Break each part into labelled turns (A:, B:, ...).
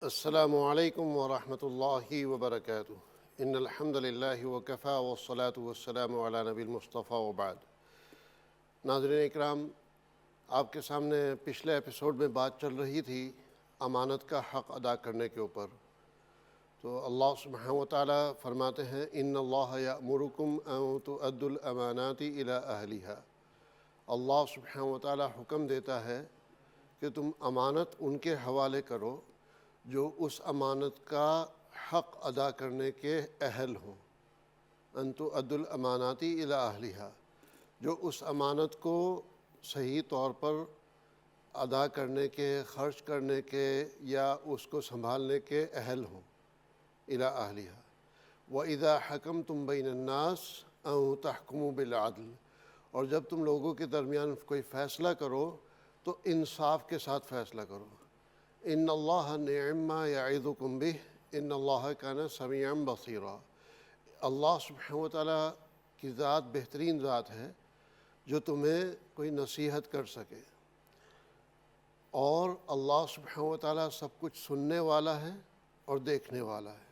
A: السلام علیکم ورحمۃ اللہ وبرکاتہ۔ ان الحمد للہ وکفیٰ والصلاة والسلام علی نبی المصطفیٰ وبعد۔ ناظرین اکرام، آپ کے سامنے پچھلے ایپیسوڈ میں بات چل رہی تھی امانت کا حق ادا کرنے کے اوپر۔ تو اللہ سبحانہ و تعالیٰ فرماتے ہیں ان اللہ یأمرکم ان تؤدوا الامانات الی اہلہا۔ اللہ سبحانہ و تعالیٰ حکم دیتا ہے کہ تم امانت ان کے حوالے کرو جو اس امانت کا حق ادا کرنے کے اہل ہوں۔ ان تؤدوا الامانات الی اہلہا، جو اس امانت کو صحیح طور پر ادا کرنے کے، خرچ کرنے کے یا اس کو سنبھالنے کے اہل ہوں۔ الی اہلہا وَإِذَا حَكَمْتُمْ بَيْنَ النَّاسِ أَن تَحْكُمُوا بِالْعَدْلِ، اور جب تم لوگوں کے درمیان کوئی فیصلہ کرو تو انصاف کے ساتھ فیصلہ کرو۔ ان اللہ نعم ما یعظکم بہ ان اللہ کان سمیعا بصیرا۔ اللہ سبحانہ و تعالیٰ کی ذات بہترین ذات ہے جو تمہیں کوئی نصیحت کر سکے، اور اللہ سبحانہ و تعالیٰ سب کچھ سننے والا ہے اور دیکھنے والا ہے۔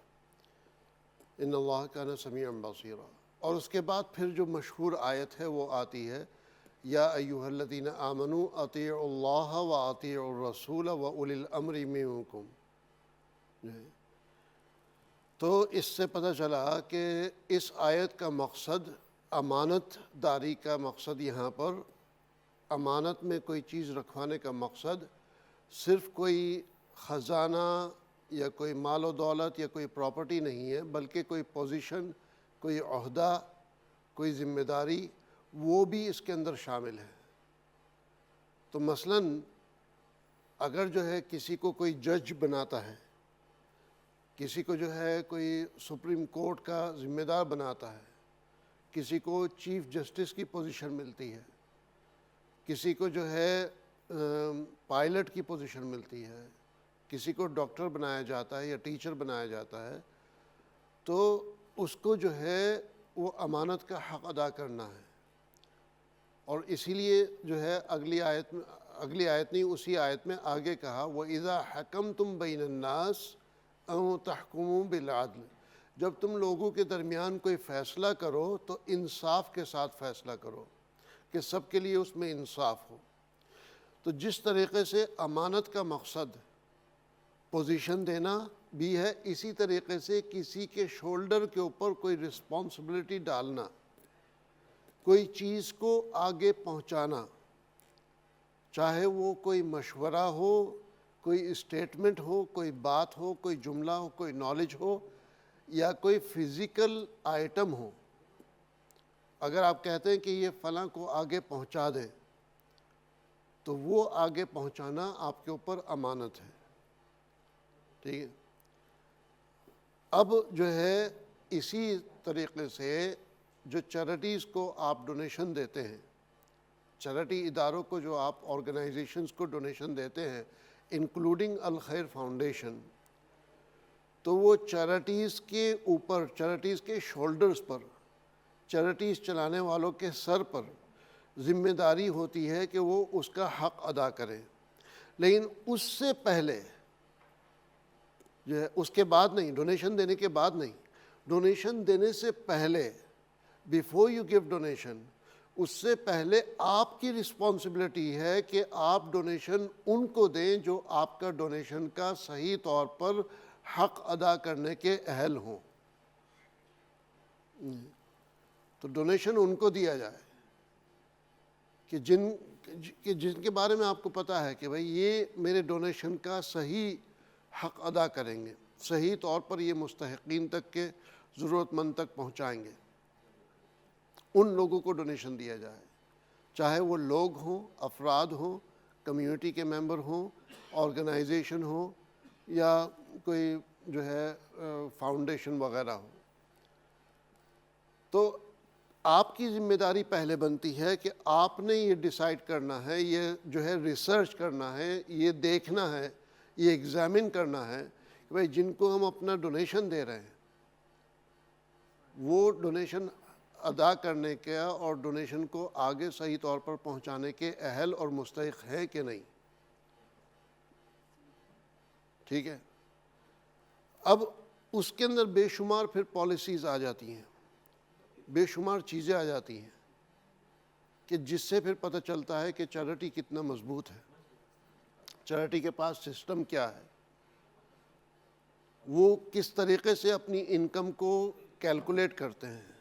A: ان اللہ کان سمیعا بصیرا۔ اور اس کے بعد پھر جو مشہور آیت ہے وہ آتی ہے یا ایھا الذین آمنوا اطیعوا اللہ واطیعوا الرسول واولی الامر منکم۔ تو اس سے پتہ چلا کہ اس آیت کا مقصد، امانت داری کا مقصد، یہاں پر امانت میں کوئی چیز رکھوانے کا مقصد صرف کوئی خزانہ یا کوئی مال و دولت یا کوئی پراپرٹی نہیں ہے، بلکہ کوئی پوزیشن، کوئی عہدہ، کوئی ذمہ داری، وہ بھی اس کے اندر شامل ہے۔ تو مثلاً اگر جو ہے کسی کو کوئی جج بناتا ہے، کسی کو جو ہے کوئی سپریم کورٹ کا ذمہ دار بناتا ہے، کسی کو چیف جسٹس کی پوزیشن ملتی ہے، کسی کو جو ہے پائلٹ کی پوزیشن ملتی ہے، کسی کو ڈاکٹر بنایا جاتا ہے یا ٹیچر بنایا جاتا ہے، تو اس کو جو ہے وہ امانت کا حق ادا کرنا ہے۔ اور اسی لیے جو ہے اگلی آیت نہیں، اسی آیت میں آگے کہا وَإِذَا حَكَمْتُمْ بَيْنَ النَّاسِ أَن تَحْكُمُوا بِالْعَدْلِ، جب تم لوگوں کے درمیان کوئی فیصلہ کرو تو انصاف کے ساتھ فیصلہ کرو کہ سب کے لیے اس میں انصاف ہو۔ تو جس طریقے سے امانت کا مقصد پوزیشن دینا بھی ہے، اسی طریقے سے کسی کے شولڈر کے اوپر کوئی رسپانسبلٹی ڈالنا، کوئی چیز کو آگے پہنچانا، چاہے وہ کوئی مشورہ ہو، کوئی اسٹیٹمنٹ ہو، کوئی بات ہو، کوئی جملہ ہو، کوئی نالج ہو، یا کوئی فزیکل آئٹم ہو۔ اگر آپ کہتے ہیں کہ یہ فلاں کو آگے پہنچا دیں تو وہ آگے پہنچانا آپ کے اوپر امانت ہے، ٹھیک ہے۔ اب جو ہے اسی طریقے سے جو چیریٹیز کو آپ ڈونیشن دیتے ہیں، چیریٹی اداروں کو جو آپ آرگنائزیشنز کو ڈونیشن دیتے ہیں انکلوڈنگ الخیر فاؤنڈیشن، تو وہ چیریٹیز کے اوپر، چیریٹیز کے شولڈرز پر، چیریٹیز چلانے والوں کے سر پر ذمہ داری ہوتی ہے کہ وہ اس کا حق ادا کریں۔ لیکن اس سے پہلے جو ہے، اس کے بعد نہیں، ڈونیشن دینے کے بعد نہیں، ڈونیشن دینے سے پہلے، بیفور یو گیو ڈونیشن، اس سے پہلے آپ کی رسپانسبلٹی ہے کہ آپ ڈونیشن ان کو دیں جو آپ کا ڈونیشن کا صحیح طور پر حق ادا کرنے کے اہل ہوں۔ تو ڈونیشن ان کو دیا جائے کہ جن کے بارے میں آپ کو پتہ ہے کہ بھئی یہ میرے ڈونیشن کا صحیح حق ادا کریں گے، صحیح طور پر یہ مستحقین تک کے ضرورت مند تک پہنچائیں گے، ان لوگوں کو ڈونیشن دیا جائے، چاہے وہ لوگ ہوں، افراد ہوں، کمیونٹی کے ممبر ہوں، آرگنائزیشن ہوں، یا کوئی جو ہے فاؤنڈیشن وغیرہ ہو۔ تو آپ کی ذمہ داری پہلے بنتی ہے کہ آپ نے یہ ڈیسائیڈ کرنا ہے، یہ جو ہے ریسرچ کرنا ہے، یہ دیکھنا ہے، یہ ایگزامن کرنا ہے کہ بھئی جن کو ہم اپنا ڈونیشن دے رہے ہیں وہ ڈونیشن ادا کرنے کا اور ڈونیشن کو آگے صحیح طور پر پہنچانے کے اہل اور مستحق ہیں کہ نہیں، ٹھیک ہے۔ اب اس کے اندر بے شمار پھر پالیسیز آ جاتی ہیں، بے شمار چیزیں آ جاتی ہیں کہ جس سے پھر پتہ چلتا ہے کہ چیریٹی کتنا مضبوط ہے، چیریٹی کے پاس سسٹم کیا ہے، وہ کس طریقے سے اپنی انکم کو کیلکولیٹ کرتے ہیں،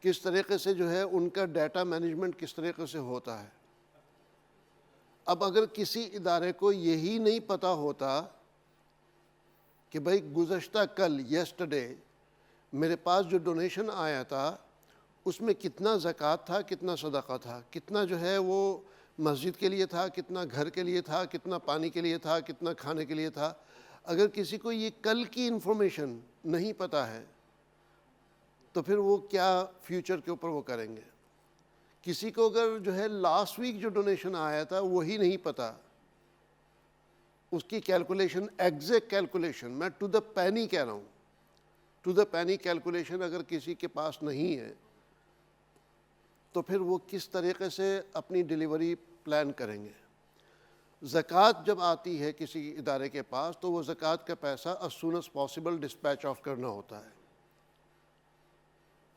A: کس طریقے سے جو ہے ان کا ڈیٹا مینجمنٹ کس طریقے سے ہوتا ہے۔ اب اگر کسی ادارے کو یہی نہیں پتہ ہوتا کہ بھائی گزشتہ کل یسٹرڈے میرے پاس جو ڈونیشن آیا تھا اس میں کتنا زکوٰۃ تھا، کتنا صدقہ تھا، کتنا جو ہے وہ مسجد کے لیے تھا، کتنا گھر کے لیے تھا، کتنا پانی کے لیے تھا، کتنا کھانے کے لیے تھا، اگر کسی کو یہ کل کی انفارمیشن نہیں پتہ ہے تو پھر وہ کیا فیوچر کے اوپر وہ کریں گے۔ کسی کو اگر جو ہے لاسٹ ویک جو ڈونیشن آیا تھا وہی نہیں پتہ، اس کی کیلکولیشن ایگزیکٹ کیلکولیشن، میں ٹو دا پینی کہہ رہا ہوں، ٹو دا پینی کیلکولیشن اگر کسی کے پاس نہیں ہے تو پھر وہ کس طریقے سے اپنی ڈیلیوری پلان کریں گے۔ زکوٰۃ جب آتی ہے کسی ادارے کے پاس تو وہ زکوٰۃ کا پیسہ as soon as possible dispatch of کرنا ہوتا ہے۔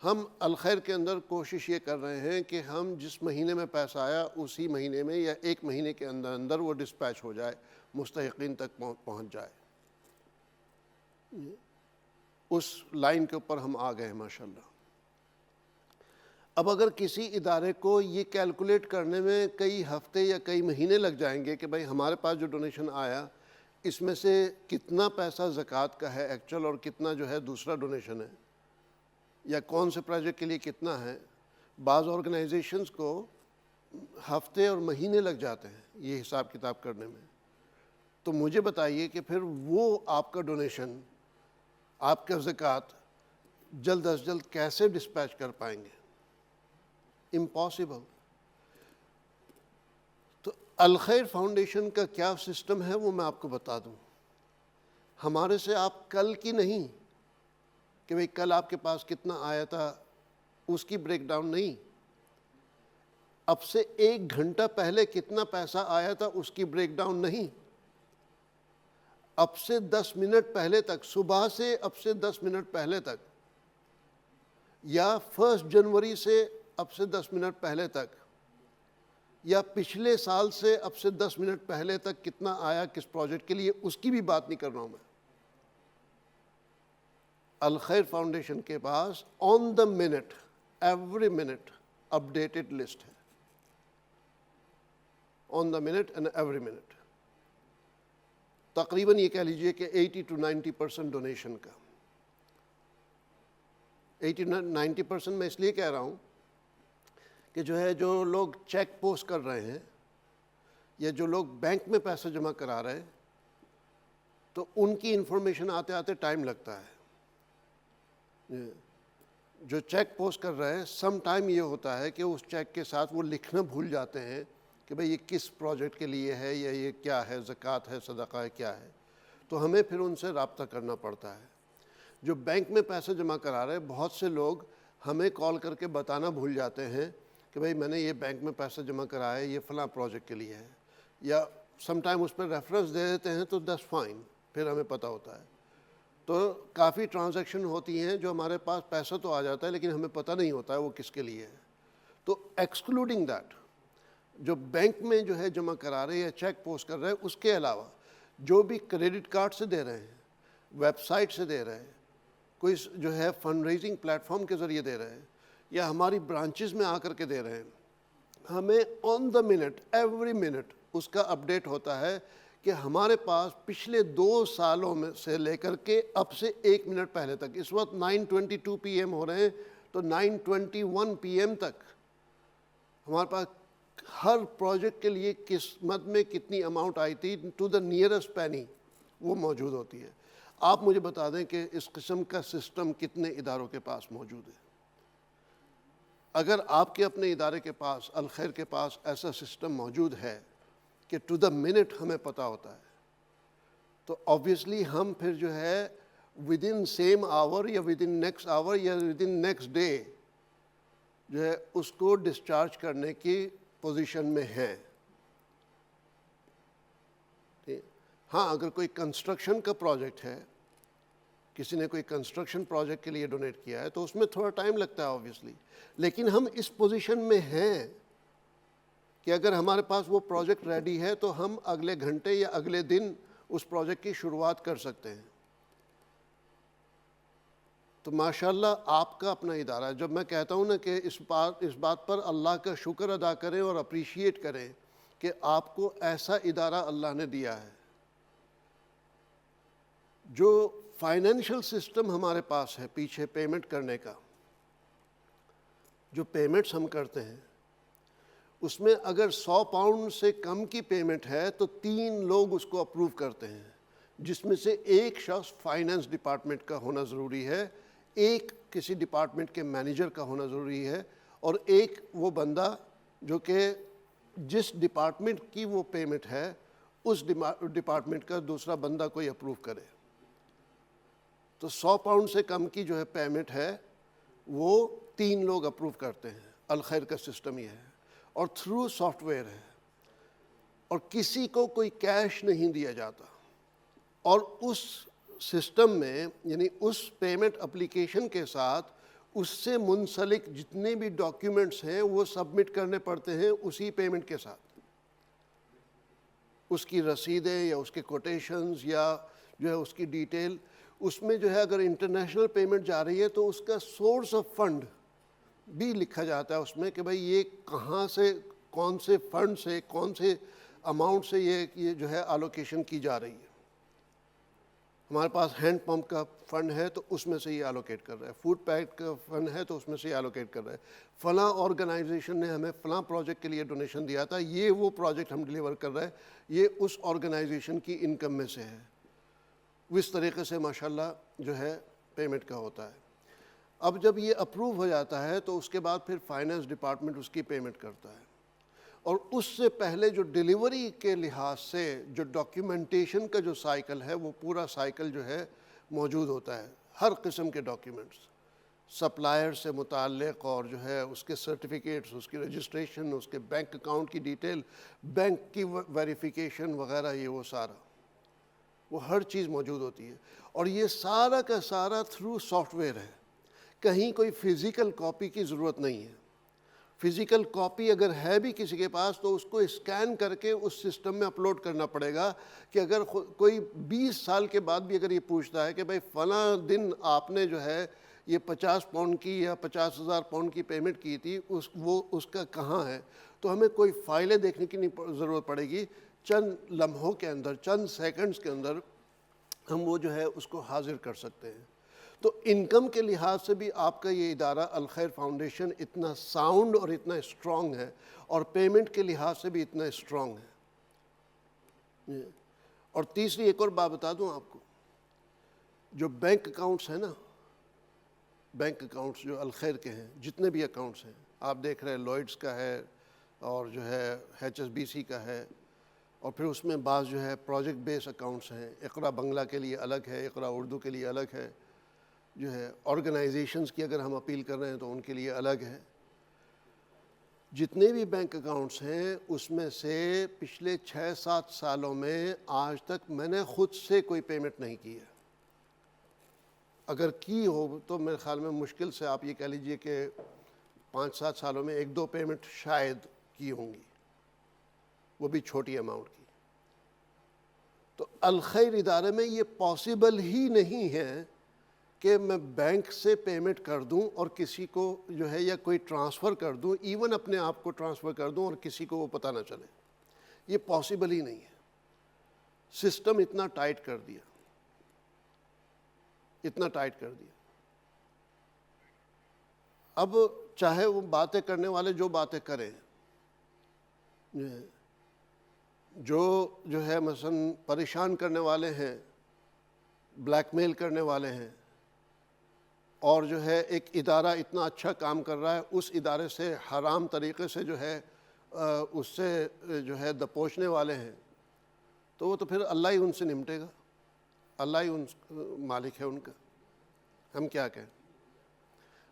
A: ہم الخیر کے اندر کوشش یہ کر رہے ہیں کہ ہم جس مہینے میں پیسہ آیا اسی مہینے میں یا ایک مہینے کے اندر اندر وہ ڈسپیچ ہو جائے، مستحقین تک پہنچ جائے۔ اس لائن کے اوپر ہم آ گئے ہیں ماشاءاللہ۔ اب اگر کسی ادارے کو یہ کیلکولیٹ کرنے میں کئی ہفتے یا کئی مہینے لگ جائیں گے کہ بھائی ہمارے پاس جو ڈونیشن آیا اس میں سے کتنا پیسہ زکوٰۃ کا ہے ایکچوئل اور کتنا جو ہے دوسرا ڈونیشن ہے، یا کون سے پروجیکٹ کے لیے کتنا ہے، بعض آرگنائزیشنز کو ہفتے اور مہینے لگ جاتے ہیں یہ حساب کتاب کرنے میں۔ تو مجھے بتائیے کہ پھر وہ آپ کا ڈونیشن، آپ کا زکوٰۃ جلد از جلد کیسے ڈسپیچ کر پائیں گے؟ امپاسبل۔ تو الخیر فاؤنڈیشن کا کیا سسٹم ہے وہ میں آپ کو بتا دوں۔ ہمارے سے آپ کل کی نہیں کہ بھئی کل آپ کے پاس کتنا آیا تھا اس کی بریک ڈاؤن نہیں، اب سے 1 گھنٹہ پہلے کتنا پیسہ آیا تھا اس کی بریک ڈاؤن نہیں، اب سے 10 منٹ پہلے تک، صبح سے اب سے 10 منٹ پہلے تک، یا 1 جنوری سے اب سے 10 منٹ پہلے تک، یا پچھلے سال سے اب سے 10 منٹ پہلے تک کتنا آیا کس پروجیکٹ کے لیے، اس کی بھی بات نہیں کر رہا ہوں میں۔ الخیر فاؤنڈیشن کے پاس on the minute, every minute updated list ہے، on the minute and every minute. تقریباً یہ کہہ لیجئے کہ 80 to 90% ڈونیشن کا، 80-90% میں اس لیے کہہ رہا ہوں کہ جو ہے جو لوگ چیک پوسٹ کر رہے ہیں یا جو لوگ بینک میں پیسہ جمع کرا رہے ہیں تو ان کی انفارمیشن آتے آتے ٹائم لگتا ہے۔ جو چیک پوسٹ کر رہے ہیں سم ٹائم یہ ہوتا ہے کہ اس چیک کے ساتھ وہ لکھنا بھول جاتے ہیں کہ بھئی یہ کس پروجیکٹ کے لیے ہے یا یہ کیا ہے، زکوٰۃ ہے، صدقہ ہے، کیا ہے، تو ہمیں پھر ان سے رابطہ کرنا پڑتا ہے۔ جو بینک میں پیسہ جمع کرا رہے ہیں بہت سے لوگ ہمیں کال کر کے بتانا بھول جاتے ہیں کہ بھئی میں نے یہ بینک میں پیسہ جمع کرایا ہے، یہ فلاں پروجیکٹ کے لیے ہے، یا سم ٹائم اس پہ ریفرنس دے دیتے ہیں تو دیٹس فائن، پھر ہمیں پتہ ہوتا ہے۔ تو کافی ٹرانزیکشن ہوتی ہیں جو ہمارے پاس پیسہ تو آ جاتا ہے لیکن ہمیں پتہ نہیں ہوتا ہے وہ کس کے لیے ہے۔ تو ایکسکلوڈنگ دیٹ، جو بینک میں جو ہے جمع کرا رہے ہیں یا چیک پوسٹ کر رہے ہیں، اس کے علاوہ جو بھی کریڈٹ کارڈ سے دے رہے ہیں، ویب سائٹ سے دے رہے ہیں، کوئی جو ہے فنڈ ریزنگ پلیٹ فارم کے ذریعے دے رہے ہیں، یا ہماری برانچز میں آ کر کے دے رہے ہیں، ہمیں آن دا منٹ، ایوری منٹ اس کا اپڈیٹ ہوتا ہے کہ ہمارے پاس پچھلے 2 سالوں میں سے لے کر کے اب سے 1 منٹ پہلے تک، اس وقت 9:22 PM ہو رہے ہیں تو 9:21 PM تک ہمارے پاس ہر پروجیکٹ کے لیے قسمت میں کتنی اماؤنٹ آئی تھی ٹو دا نیئرسٹ پینی وہ موجود ہوتی ہے۔ آپ مجھے بتا دیں کہ اس قسم کا سسٹم کتنے اداروں کے پاس موجود ہے۔ اگر آپ کے اپنے ادارے کے پاس، الخیر کے پاس ایسا سسٹم موجود ہے کہ ٹو دا منٹ ہمیں پتہ ہوتا ہے تو آبویسلی ہم پھر جو ہے ود ان سیم آور یا ود ان نیکسٹ آور یا ود ان نیکسٹ ڈے جو ہے اس کو ڈسچارج کرنے کی پوزیشن میں ہیں۔ ہاں، اگر کوئی کنسٹرکشن کا پروجیکٹ ہے کسی نے کوئی کنسٹرکشن پروجیکٹ کے لیے ڈونیٹ کیا ہے تو اس میں تھوڑا ٹائم لگتا ہے آبویسلی، لیکن ہم اس پوزیشن میں ہیں کہ اگر ہمارے پاس وہ پروجیکٹ ریڈی ہے تو ہم اگلے گھنٹے یا اگلے دن اس پروجیکٹ کی شروعات کر سکتے ہیں. تو ماشاءاللہ آپ کا اپنا ادارہ ہے. جب میں کہتا ہوں نا کہ اس بات پر اللہ کا شکر ادا کریں اور اپریشیٹ کریں کہ آپ کو ایسا ادارہ اللہ نے دیا ہے. جو فائنینشیل سسٹم ہمارے پاس ہے پیچھے پیمنٹ کرنے کا، جو پیمنٹس ہم کرتے ہیں اس میں اگر 100 پاؤنڈ سے کم کی پیمنٹ ہے تو 3 لوگ اس کو اپروو کرتے ہیں، جس میں سے ایک شخص فائنینس ڈپارٹمنٹ کا ہونا ضروری ہے، ایک کسی ڈپارٹمنٹ کے مینیجر کا ہونا ضروری ہے، اور ایک وہ بندہ جو کہ جس ڈپارٹمنٹ کی وہ پیمنٹ ہے اس ڈپارٹمنٹ کا دوسرا بندہ کوئی اپروو کرے. تو 100 پاؤنڈ سے کم کی جو ہے پیمنٹ ہے وہ 3 لوگ اپروو کرتے ہیں. الخیر کا سسٹم یہ ہے اور تھرو سافٹ ویئر ہے، اور کسی کو کوئی کیش نہیں دیا جاتا. اور اس سسٹم میں یعنی اس پیمنٹ اپلیکیشن کے ساتھ اس سے منسلک جتنے بھی ڈاکیومنٹس ہیں وہ سبمٹ کرنے پڑتے ہیں اسی پیمنٹ کے ساتھ. اس کی رسیدیں یا اس کے کوٹیشنز یا جو ہے اس کی ڈیٹیل، اس میں جو ہے اگر انٹرنیشنل پیمنٹ جا رہی ہے تو اس کا سورس آف فنڈ بھی لکھا جاتا ہے اس میں کہ بھئی یہ کہاں سے، کون سے فنڈ سے، کون سے اماؤنٹ سے یہ جو ہے الوکیشن کی جا رہی ہے. ہمارے پاس ہینڈ پمپ کا فنڈ ہے تو اس میں سے یہ الوکیٹ کر رہا ہے، فوڈ پیک کا فنڈ ہے تو اس میں سے یہ الوکیٹ کر رہا ہے، فلاں آرگنائزیشن نے ہمیں فلاں پروجیکٹ کے لیے ڈونیشن دیا تھا، یہ وہ پروجیکٹ ہم ڈیلیور کر رہے ہیں، یہ اس آرگنائزیشن کی انکم میں سے ہے. اس طریقے سے ماشاءاللہ جو ہے پیمنٹ کا ہوتا ہے. اب جب یہ اپروو ہو جاتا ہے تو اس کے بعد پھر فائنینس ڈپارٹمنٹ اس کی پیمنٹ کرتا ہے. اور اس سے پہلے جو ڈیلیوری کے لحاظ سے جو ڈاکیومنٹیشن کا جو سائیکل ہے وہ پورا سائیکل جو ہے موجود ہوتا ہے. ہر قسم کے ڈاکیومنٹس سپلائر سے متعلق، اور جو ہے اس کے سرٹیفکیٹس، اس کی رجسٹریشن، اس کے بینک اکاؤنٹ کی ڈیٹیل، بینک کی ویریفیکیشن وغیرہ، یہ وہ سارا، وہ ہر چیز موجود ہوتی ہے. اور یہ سارا کا سارا تھرو سافٹ ویئر ہے. کہیں کوئی فزیکل کاپی کی ضرورت نہیں ہے. فزیکل کاپی اگر ہے بھی کسی کے پاس تو اس کو اسکین کر کے اس سسٹم میں اپلوڈ کرنا پڑے گا کہ اگر کوئی 20 سال کے بعد بھی اگر یہ پوچھتا ہے کہ بھئی فلاں دن آپ نے جو ہے یہ 50 پاؤنڈ کی یا 50,000 پاؤنڈ کی پیمنٹ کی تھی، وہ اس کا کہاں ہے، تو ہمیں کوئی فائلیں دیکھنے کی نہیں ضرورت پڑے گی. چند لمحوں کے اندر، چند سیکنڈز کے اندر ہم وہ جو ہے اس کو حاضر کر سکتے ہیں. تو انکم کے لحاظ سے بھی آپ کا یہ ادارہ الخیر فاؤنڈیشن اتنا ساؤنڈ اور اتنا اسٹرانگ ہے، اور پیمنٹ کے لحاظ سے بھی اتنا اسٹرانگ ہے. اور تیسری ایک اور بات بتا دوں آپ کو، جو بینک اکاؤنٹس ہیں نا، بینک اکاؤنٹس جو الخیر کے ہیں، جتنے بھی اکاؤنٹس ہیں آپ دیکھ رہے ہیں، لوئڈس کا ہے اور جو ہے HSBC کا ہے، اور پھر اس میں بعض جو ہے پروجیکٹ بیس اکاؤنٹس ہیں. اقرا بنگلہ کے لیے الگ ہے، اقرا اردو کے لیے الگ ہے، جو ہے آرگنائزیشنز کی اگر ہم اپیل کر رہے ہیں تو ان کے لیے الگ ہے. جتنے بھی بینک اکاؤنٹس ہیں اس میں سے پچھلے 6-7 سالوں میں آج تک میں نے خود سے کوئی پیمنٹ نہیں کی ہے. اگر کی ہو تو میرے خیال میں مشکل سے آپ یہ کہہ لیجئے کہ 5-7 سالوں میں 1-2 پیمنٹ شاید کی ہوں گی، وہ بھی چھوٹی اماؤنٹ کی. تو الخیر ادارے میں یہ پاسبل ہی نہیں ہے کہ میں بینک سے پیمنٹ کر دوں اور کسی کو جو ہے یا کوئی ٹرانسفر کر دوں، ایون اپنے آپ کو ٹرانسفر کر دوں اور کسی کو وہ پتہ نہ چلے. یہ پاسبل ہی نہیں ہے. سسٹم اتنا ٹائٹ کر دیا، اتنا ٹائٹ کر دیا. اب چاہے وہ باتیں کرنے والے جو باتیں کریں، جو ہے مثلا پریشان کرنے والے ہیں، بلیک میل کرنے والے ہیں، اور جو ہے ایک ادارہ اتنا اچھا کام کر رہا ہے اس ادارے سے حرام طریقے سے جو ہے اس سے جو ہے دبوچنے والے ہیں، تو وہ تو پھر اللہ ہی ان سے نمٹے گا، اللہ ہی ان مالک ہے ان کا، ہم کیا کہیں.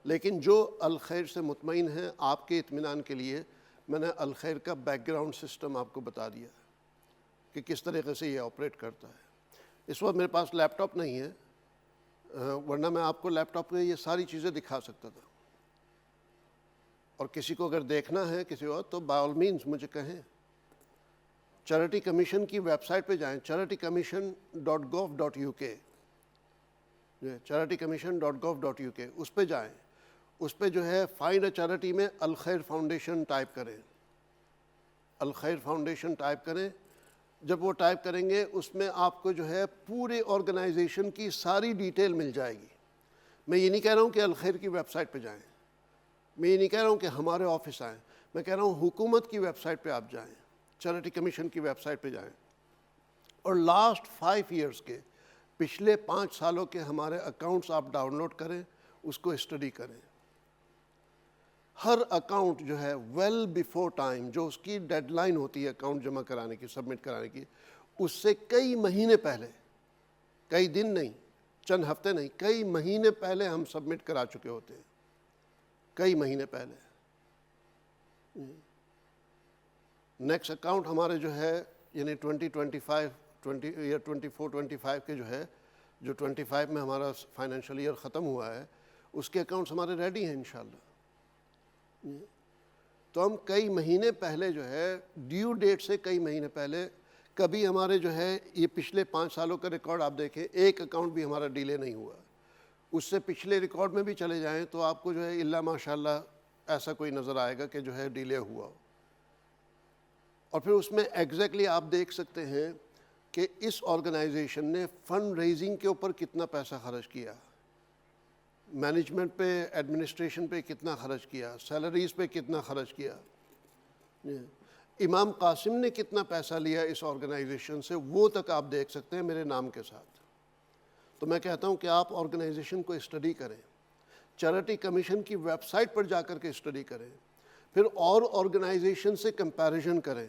A: لیکن جو الخیر سے مطمئن ہیں، آپ کے اطمینان کے لیے میں نے الخیر کا بیک گراؤنڈ سسٹم آپ کو بتا دیا کہ کس طریقے سے یہ آپریٹ کرتا ہے. اس وقت میرے پاس لیپ ٹاپ نہیں ہے، ورنہ میں آپ کو لیپ ٹاپ پہ یہ ساری چیزیں دکھا سکتا تھا، اور کسی کو اگر دیکھنا ہے کسی اور تو بائی آل مینس مجھے کہیں۔ چیریٹی کمیشن کی ویب سائٹ پہ جائیں، charitycommission.gov.uk، charitycommission.gov.uk، اس پہ جائیں، اس پہ جو ہے فائنڈ اے چیریٹی میں الخیر فاؤنڈیشن ٹائپ کریں، الخیر فاؤنڈیشن ٹائپ کریں۔ جب وہ ٹائپ کریں گے اس میں آپ کو جو ہے پورے آرگنائزیشن کی ساری ڈیٹیل مل جائے گی۔ میں یہ نہیں کہہ رہا ہوں کہ الخیر کی ویب سائٹ پہ جائیں، میں یہ نہیں کہہ رہا ہوں کہ ہمارے آفس آئیں، میں کہہ رہا ہوں حکومت کی ویب سائٹ پہ آپ جائیں، چیریٹی کمیشن کی ویب سائٹ پہ جائیں، اور لاسٹ 5 ایئرس کے، پچھلے 5 سالوں کے ہمارے اکاؤنٹس آپ ڈاؤن لوڈ کریں، اس کو اسٹڈی کریں۔ ہر اکاؤنٹ جو ہے ویل بیفور ٹائم، جو اس کی ڈیڈ لائن ہوتی ہے اکاؤنٹ جمع کرانے کی، سبمٹ کرانے کی، اس سے کئی مہینے پہلے، کئی دن نہیں، چند ہفتے نہیں، کئی مہینے پہلے ہم سبمٹ کرا چکے ہوتے ہیں، کئی مہینے پہلے۔ نیکسٹ اکاؤنٹ ہمارے جو ہے یعنی 24-25 کے جو ہے، جو 25 میں ہمارا فائنینشیل ایئر ختم ہوا ہے، اس کے اکاؤنٹس ہمارے ریڈی ہیں انشاءاللہ۔ تو ہم کئی مہینے پہلے جو ہے، ڈیو ڈیٹ سے کئی مہینے پہلے، کبھی ہمارے جو ہے یہ پچھلے 5 سالوں کا ریکارڈ آپ دیکھیں، ایک اکاؤنٹ بھی ہمارا ڈیلے نہیں ہوا۔ اس سے پچھلے ریکارڈ میں بھی چلے جائیں تو آپ کو جو ہے الا ماشاءاللہ ایسا کوئی نظر آئے گا کہ جو ہے ڈیلے ہوا ہو۔ اور پھر اس میں ایگزیکٹلی آپ دیکھ سکتے ہیں کہ اس آرگنائزیشن نے فنڈ ریزنگ کے اوپر کتنا پیسہ خرچ کیا، مینجمنٹ پہ، ایڈمنسٹریشن پہ کتنا خرچ کیا، سیلریز پہ کتنا خرچ کیا، امام قاسم نے کتنا پیسہ لیا اس آرگنائزیشن سے، وہ تک آپ دیکھ سکتے ہیں میرے نام کے ساتھ۔ تو میں کہتا ہوں کہ آپ آرگنائزیشن کو اسٹڈی کریں، چیریٹی کمیشن کی ویب سائٹ پر جا کر کے اسٹڈی کریں، پھر اور آرگنائزیشن سے کمپیریزن کریں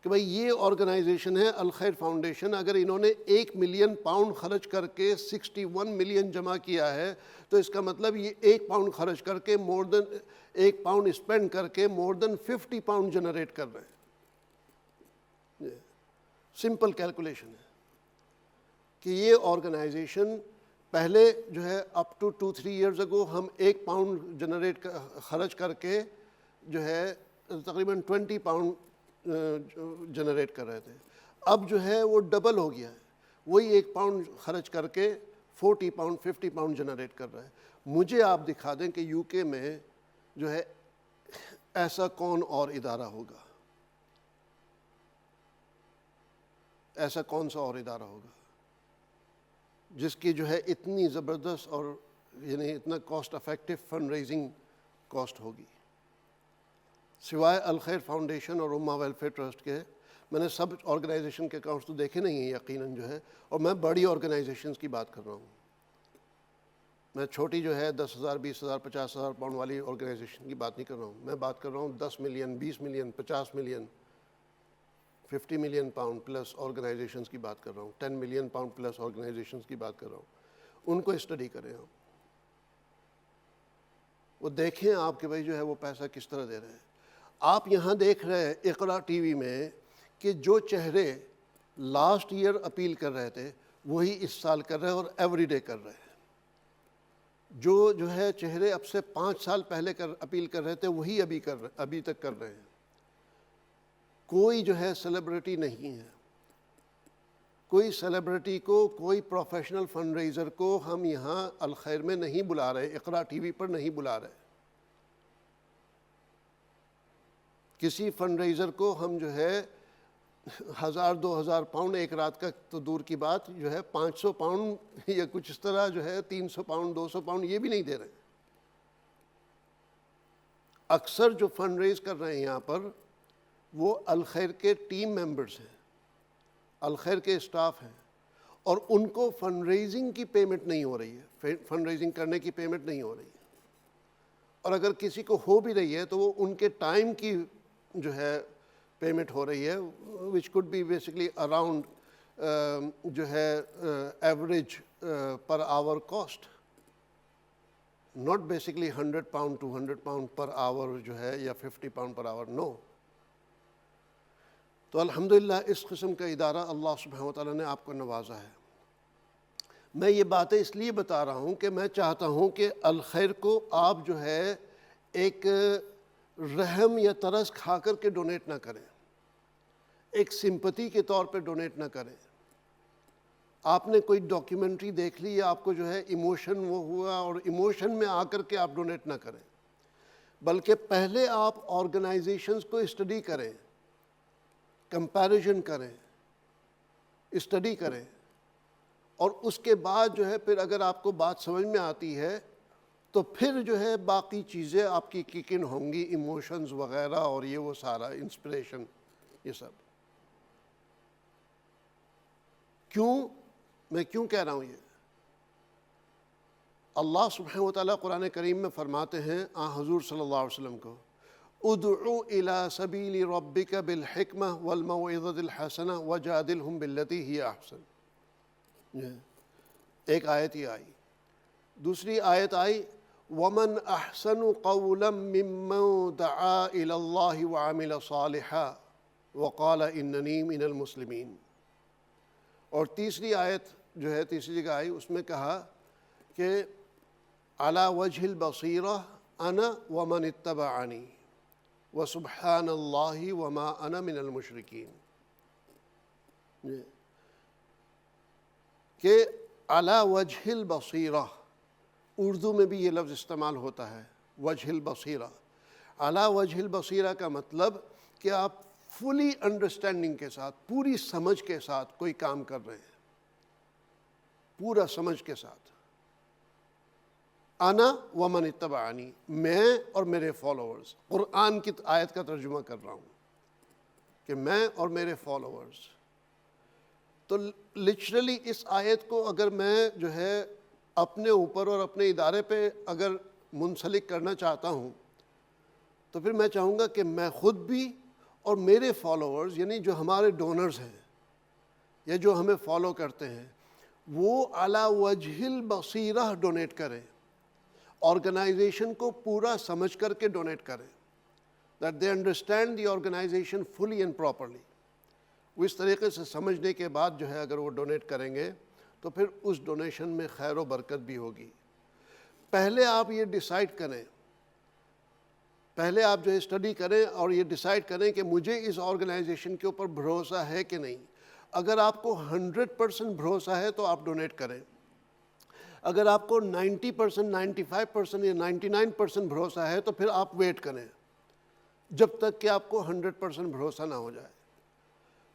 A: کہ بھئی یہ آرگنائزیشن ہے الخیر فاؤنڈیشن، اگر انہوں نے 1 ملین پاؤنڈ خرچ کر کے 61 ملین جمع کیا ہے تو اس کا مطلب یہ 1 پاؤنڈ خرچ کر کے ایک پاؤنڈ اسپینڈ کر کے more than 50 پاؤنڈ جنریٹ کر رہے ہیں۔ سمپل کیلکولیشن ہے کہ یہ آرگنائزیشن پہلے جو ہے اپ ٹو 2-3 ایئرز اگو ہم 1 پاؤنڈ خرچ کر کے جو ہے تقریباً 20 پاؤنڈ جنریٹ کر رہے تھے، اب جو ہے وہ ڈبل ہو گیا ہے، وہی 1 پاؤنڈ خرچ کر کے 40 پاؤنڈ 50 پاؤنڈ جنریٹ کر رہا ہے۔ مجھے آپ دکھا دیں کہ یو کے میں جو ہے ایسا کون اور ادارہ ہوگا، ایسا کون سا اور ادارہ ہوگا جس کی جو ہے اتنی زبردست اور یعنی اتنا cost effective fund raising cost ہوگی، سوائے الخیر فاؤنڈیشن اور امہ ویلفیئر ٹرسٹ کے۔ میں نے سب آرگنائزیشن کے اکاؤنٹس تو دیکھے نہیں ہیں یقیناً جو ہے، اور میں بڑی آرگنائزیشنز کی بات کر رہا ہوں، میں چھوٹی جو ہے 10,000 20,000 50,000 پاؤنڈ والی آرگنائزیشن کی بات نہیں کر رہا ہوں، میں بات کر رہا ہوں 10 million 20 million 50 million 50 million pound plus organisations کی بات کر رہا ہوں، 10 ملین پاؤنڈ پلس آرگنائزیشنز کی بات کر رہا ہوں۔ ان کو اسٹڈی کریں آپ، وہ دیکھیں آپ کہ بھائی جو ہے وہ پیسہ کس طرح دے رہے ہیں۔ آپ یہاں دیکھ رہے ہیں اقرا ٹی وی میں کہ جو چہرے لاسٹ ایئر اپیل کر رہے تھے وہی اس سال کر رہے ہیں اور ایوری ڈے کر رہے ہیں، جو ہے چہرے اب سے 5 سال پہلے اپیل کر رہے تھے وہی ابھی تک کر رہے ہیں۔ کوئی جو ہے سیلیبریٹی نہیں ہے، کوئی سیلیبریٹی کو، کوئی پروفیشنل فنڈ ریزر کو ہم یہاں الخیر میں نہیں بلا رہے، اقرا ٹی وی پر نہیں بلا رہے۔ کسی فنڈ ریزر کو ہم جو ہے 1,000-2,000 پاؤنڈ ایک رات کا تو دور کی بات، جو ہے 500 پاؤنڈ یا کچھ اس طرح جو ہے 300 پاؤنڈ 200 پاؤنڈ یہ بھی نہیں دے رہے۔ اکثر جو فنڈ ریز کر رہے ہیں یہاں پر وہ الخیر کے ٹیم ممبرز ہیں، الخیر کے اسٹاف ہیں، اور ان کو فنڈ ریزنگ کی پیمنٹ نہیں ہو رہی ہے، فنڈ ریزنگ کرنے کی پیمنٹ نہیں ہو رہی ہے، اور اگر کسی کو ہو بھی رہی ہے تو وہ ان کے ٹائم کی جو ہے پیمنٹ ہو رہی ہے، which code be basically around جو ہے average per hour cost, not basically 100 pound 200 pound per hour جو ہے یا 50 پاؤنڈ پر آور، نو۔ تو الحمدللہ اس قسم کا ادارہ اللہ سبحانہ وتعالیٰ نے آپ کو نوازا ہے۔ میں یہ باتیں اس لیے بتا رہا ہوں کہ میں چاہتا ہوں کہ الخیر کو آپ جو ہے ایک رحم یا ترس کھا کر کے ڈونیٹ نہ کریں، ایک سمپتی کے طور پہ ڈونیٹ نہ کریں۔ آپ نے کوئی ڈاکیومنٹری دیکھ لی یا آپ کو جو ہے ایموشن وہ ہوا اور ایموشن میں آ کر کے آپ ڈونیٹ نہ کریں، بلکہ پہلے آپ آرگنائزیشنز کو اسٹڈی کریں، کمپیریزن کریں، اسٹڈی کریں، اور اس کے بعد جو ہے پھر اگر آپ کو بات سمجھ میں آتی ہے تو پھر جو ہے باقی چیزیں آپ کی کک ان ہوں گی، ایموشنز وغیرہ اور یہ وہ سارا انسپریشن، یہ سب۔ میں کیوں کہہ رہا ہوں یہ؟ اللہ سبحانہ و تعالیٰ قرآن کریم میں فرماتے ہیں حضور صلی اللہ علیہ وسلم کو، ادعو الی سبیل ربک بالحکمہ والموعظۃ الحسنہ وجادلہم باللتی ہی احسن۔ ایک آیت یہ آئی، دوسری آیت آئی وَمَنْ أَحْسَنُ قَوْلًا مِّمَّنْ دَعَا إِلَى اللَّهِ وَعَمِلَ صَالِحًا وَقَالَ إِنَّنِي مِنَ الْمُسْلِمِينَ۔ اور تیسری آیت جو ہے تیسری جگہ آئی، اس میں کہا کہ عَلَى وَجْهِ الْبَصِيرَةِ أَنَا وَمَنِ اتَّبَعَنِي وَسُبْحَانَ اللَّهِ وَمَا أَنَا مِنَ الْمُشْرِكِينَ، کہ عَلَى وَجْهِ الْبَصِيرَةِ، اردو میں بھی یہ لفظ استعمال ہوتا ہے، وجہ البصیرہ۔ علی وجہ البصیرہ کا مطلب کہ آپ فلی انڈرسٹینڈنگ کے ساتھ، پوری سمجھ کے ساتھ کوئی کام کر رہے ہیں، پورا سمجھ کے ساتھ۔ انا ومن اتبعنی، میں اور میرے فالوورز، قرآن کی آیت کا ترجمہ کر رہا ہوں کہ میں اور میرے فالوورز۔ تو لٹرلی اس آیت کو اگر میں جو ہے اپنے اوپر اور اپنے ادارے پہ اگر منسلک کرنا چاہتا ہوں تو پھر میں چاہوں گا کہ میں خود بھی اور میرے فالوورز، یعنی جو ہمارے ڈونرز ہیں یا جو ہمیں فالو کرتے ہیں، وہ علی وجہ البصیرہ ڈونیٹ کریں، آرگنائزیشن کو پورا سمجھ کر کے ڈونیٹ کریں، that they understand the organization fully and properly۔ وہ اس طریقے سے سمجھنے کے بعد جو ہے اگر وہ ڈونیٹ کریں گے تو پھر اس ڈونیشن میں خیر و برکت بھی ہوگی۔ پہلے آپ یہ ڈیسائیڈ کریں، پہلے آپ جو ہے اسٹڈی کریں اور یہ ڈیسائیڈ کریں کہ مجھے اس آرگنائزیشن کے اوپر بھروسہ ہے کہ نہیں۔ اگر آپ کو 100% بھروسہ ہے تو آپ ڈونیٹ کریں، اگر آپ کو 90%، 95% یا 99% بھروسہ ہے تو پھر آپ ویٹ کریں جب تک کہ آپ کو 100% بھروسہ نہ ہو جائے،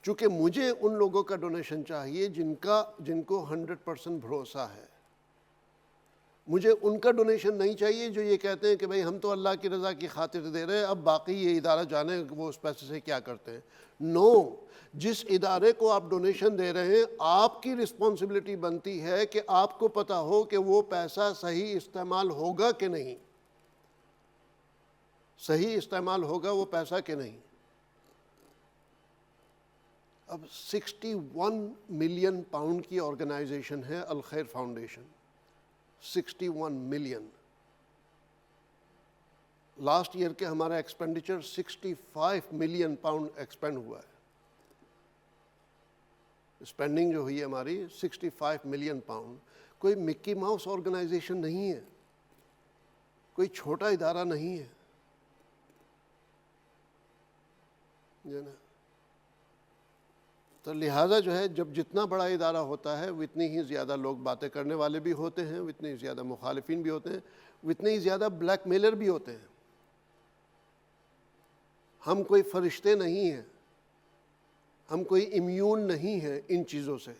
A: چونکہ مجھے ان لوگوں کا ڈونیشن چاہیے جن کو 100% بھروسہ ہے۔ مجھے ان کا ڈونیشن نہیں چاہیے جو یہ کہتے ہیں کہ بھئی ہم تو اللہ کی رضا کی خاطر دے رہے ہیں، اب باقی یہ ادارہ جانے وہ اس پیسے سے کیا کرتے ہیں۔ نو، جس ادارے کو آپ ڈونیشن دے رہے ہیں آپ کی رسپانسبلٹی بنتی ہے کہ آپ کو پتہ ہو کہ وہ پیسہ صحیح استعمال ہوگا کہ نہیں، صحیح استعمال ہوگا وہ پیسہ کہ نہیں۔ اب 61 ملین پاؤنڈ کی آرگنائزیشن ہے الخیر فاؤنڈیشن، 61 ملین۔ لاسٹ ایئر کے ہمارا ایکسپینڈیچر 65 ملین پاؤنڈ ایکسپینڈ ہوا ہے، اسپینڈنگ جو ہوئی ہے ہماری 65 ملین پاؤنڈ۔ کوئی مکی ماؤس آرگنائزیشن نہیں ہے، کوئی چھوٹا ادارہ نہیں ہے، تو لہٰذا جو ہے جب جتنا بڑا ادارہ ہوتا ہے وہ اتنی ہی زیادہ لوگ باتیں کرنے والے بھی ہوتے ہیں، وہ اتنے ہی زیادہ مخالفین بھی ہوتے ہیں، وہ اتنے ہی زیادہ بلیک میلر بھی ہوتے ہیں۔ ہم کوئی فرشتے نہیں ہیں، ہم کوئی امیون نہیں ہیں ان چیزوں سے۔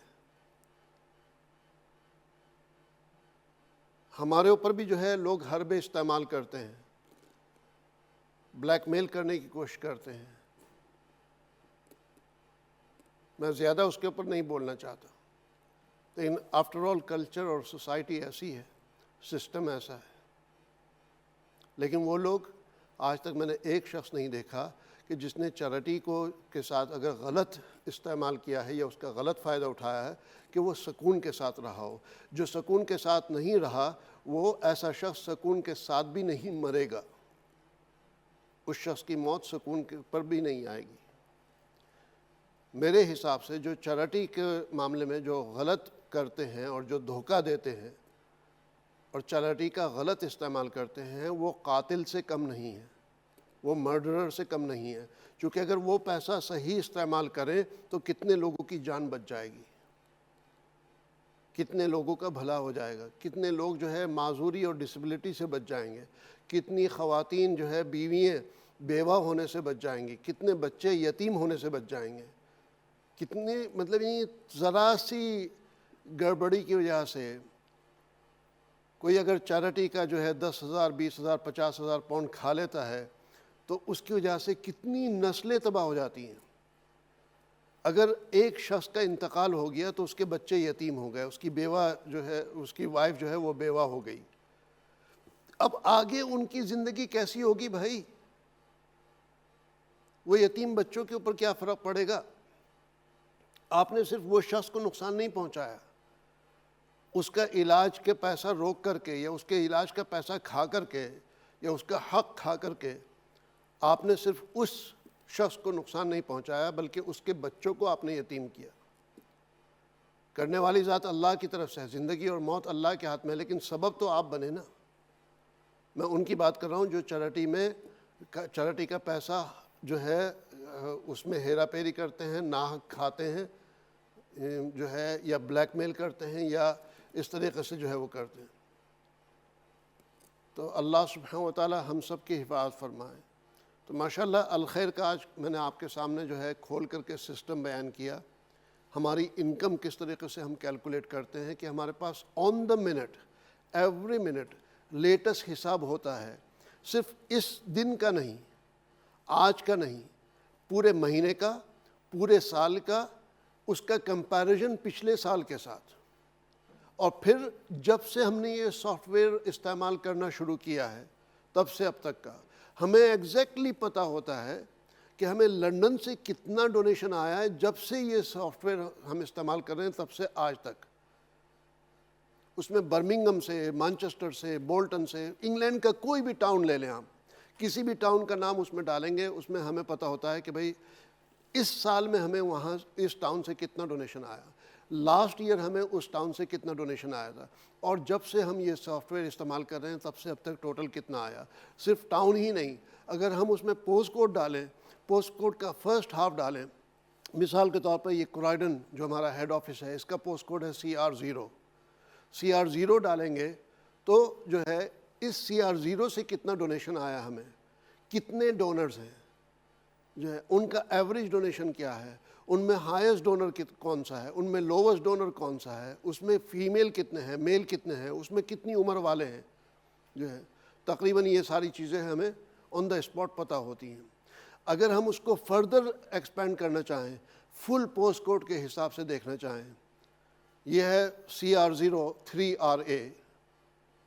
A: ہمارے اوپر بھی جو ہے لوگ حربے استعمال کرتے ہیں، بلیک میل کرنے کی کوشش کرتے ہیں۔ میں زیادہ اس کے اوپر نہیں بولنا چاہتا، لیکن آفٹر آل کلچر اور سوسائٹی ایسی ہے، سسٹم ایسا ہے۔ لیکن وہ لوگ، آج تک میں نے ایک شخص نہیں دیکھا کہ جس نے چیریٹی کے ساتھ اگر غلط استعمال کیا ہے یا اس کا غلط فائدہ اٹھایا ہے کہ وہ سکون کے ساتھ رہا ہو۔ جو سکون کے ساتھ نہیں رہا وہ ایسا شخص سکون کے ساتھ بھی نہیں مرے گا، اس شخص کی موت سکون پر بھی نہیں آئے گی۔ میرے حساب سے جو چیریٹی کے معاملے میں جو غلط کرتے ہیں اور جو دھوکہ دیتے ہیں اور چیریٹی کا غلط استعمال کرتے ہیں وہ قاتل سے کم نہیں ہے، وہ مرڈرر سے کم نہیں ہے، چونکہ اگر وہ پیسہ صحیح استعمال کریں تو کتنے لوگوں کی جان بچ جائے گی، کتنے لوگوں کا بھلا ہو جائے گا، کتنے لوگ جو ہے معذوری اور ڈسیبلٹی سے بچ جائیں گے، کتنی خواتین جو ہے بیوییں بیوہ ہونے سے بچ جائیں گی، کتنے بچے یتیم ہونے سے بچ جائیں گے، کتنے مطلب یہ ذرا سی گڑبڑی کی وجہ سے کوئی اگر چیریٹی کا جو ہے 10,000 20,000 50,000 پاؤنڈ کھا لیتا ہے تو اس کی وجہ سے کتنی نسلیں تباہ ہو جاتی ہیں۔ اگر ایک شخص کا انتقال ہو گیا تو اس کے بچے یتیم ہو گئے، اس کی بیوہ جو ہے، اس کی وائف جو ہے وہ بیوہ ہو گئی، اب آگے ان کی زندگی کیسی ہوگی بھائی؟ وہ یتیم بچوں کے اوپر کیا فرق پڑے گا؟ آپ نے صرف وہ شخص کو نقصان نہیں پہنچایا، اس کا علاج کے پیسہ روک کر کے یا اس کے علاج کا پیسہ کھا کر کے یا اس کا حق کھا کر کے آپ نے صرف اس شخص کو نقصان نہیں پہنچایا بلکہ اس کے بچوں کو آپ نے یتیم کیا۔ کرنے والی ذات اللہ کی طرف سے ہے، زندگی اور موت اللہ کے ہاتھ میں، لیکن سبب تو آپ بنے نا۔ میں ان کی بات کر رہا ہوں جو چیریٹی کا پیسہ جو ہے اس میں ہیرا پھیری کرتے ہیں، ناحق کھاتے ہیں جو ہے، یا بلیک میل کرتے ہیں یا اس طریقے سے جو ہے وہ کرتے ہیں۔ تو اللہ سبحانہ وتعالی ہم سب کی حفاظت فرمائے۔ تو ماشاءاللہ الخیر کا آج میں نے آپ کے سامنے جو ہے کھول کر کے سسٹم بیان کیا، ہماری انکم کس طریقے سے ہم کیلکولیٹ کرتے ہیں کہ ہمارے پاس on the minute, every minute latest حساب ہوتا ہے، صرف اس دن کا نہیں، آج کا نہیں، پورے مہینے کا، پورے سال کا، اس کا کمپیریزن پچھلے سال کے ساتھ۔ اور پھر جب سے ہم نے یہ سافٹ ویئر استعمال کرنا شروع کیا ہے تب سے اب تک کا ہمیں ایگزیکٹلی پتہ ہوتا ہے کہ ہمیں لنڈن سے کتنا ڈونیشن آیا ہے جب سے یہ سافٹ ویئر ہم استعمال کر رہے ہیں تب سے آج تک۔ اس میں برمنگھم سے، مانچسٹر سے، بولٹن سے، انگلینڈ کا کوئی بھی ٹاؤن لے لیں آپ، کسی بھی ٹاؤن کا نام اس میں ڈالیں گے، اس میں ہمیں پتہ ہوتا ہے کہ بھئی اس سال میں ہمیں وہاں اس ٹاؤن سے کتنا ڈونیشن آیا، لاسٹ ایئر ہمیں اس ٹاؤن سے کتنا ڈونیشن آیا تھا، اور جب سے ہم یہ سافٹ ویئر استعمال کر رہے ہیں تب سے اب تک ٹوٹل کتنا آیا۔ صرف ٹاؤن ہی نہیں، اگر ہم اس میں پوسٹ کوڈ ڈالیں، پوسٹ کوڈ کا فرسٹ ہاف ڈالیں، مثال کے طور پر یہ کرائڈن جو ہمارا ہیڈ آفس ہے اس کا پوسٹ کوڈ ہے CR0، CR0 ڈالیں گے تو جو ہے اس CR0 سے کتنا ڈونیشن آیا، ہمیں کتنے ڈونرز ہیں جو ہے، ان کا ایوریج ڈونیشن کیا ہے، ان میں ہائیسٹ ڈونر کون سا ہے، ان میں لووسٹ ڈونر کون سا ہے، اس میں فیمیل کتنے ہیں، میل کتنے ہیں، اس میں کتنی عمر والے ہیں، جو ہے تقریباً یہ ساری چیزیں ہمیں آن دا اسپاٹ پتہ ہوتی ہیں۔ اگر ہم اس کو فردر ایکسپینڈ کرنا چاہیں، فل پوسٹ کوڈ کے حساب سے دیکھنا چاہیں، یہ ہے CR0 3RA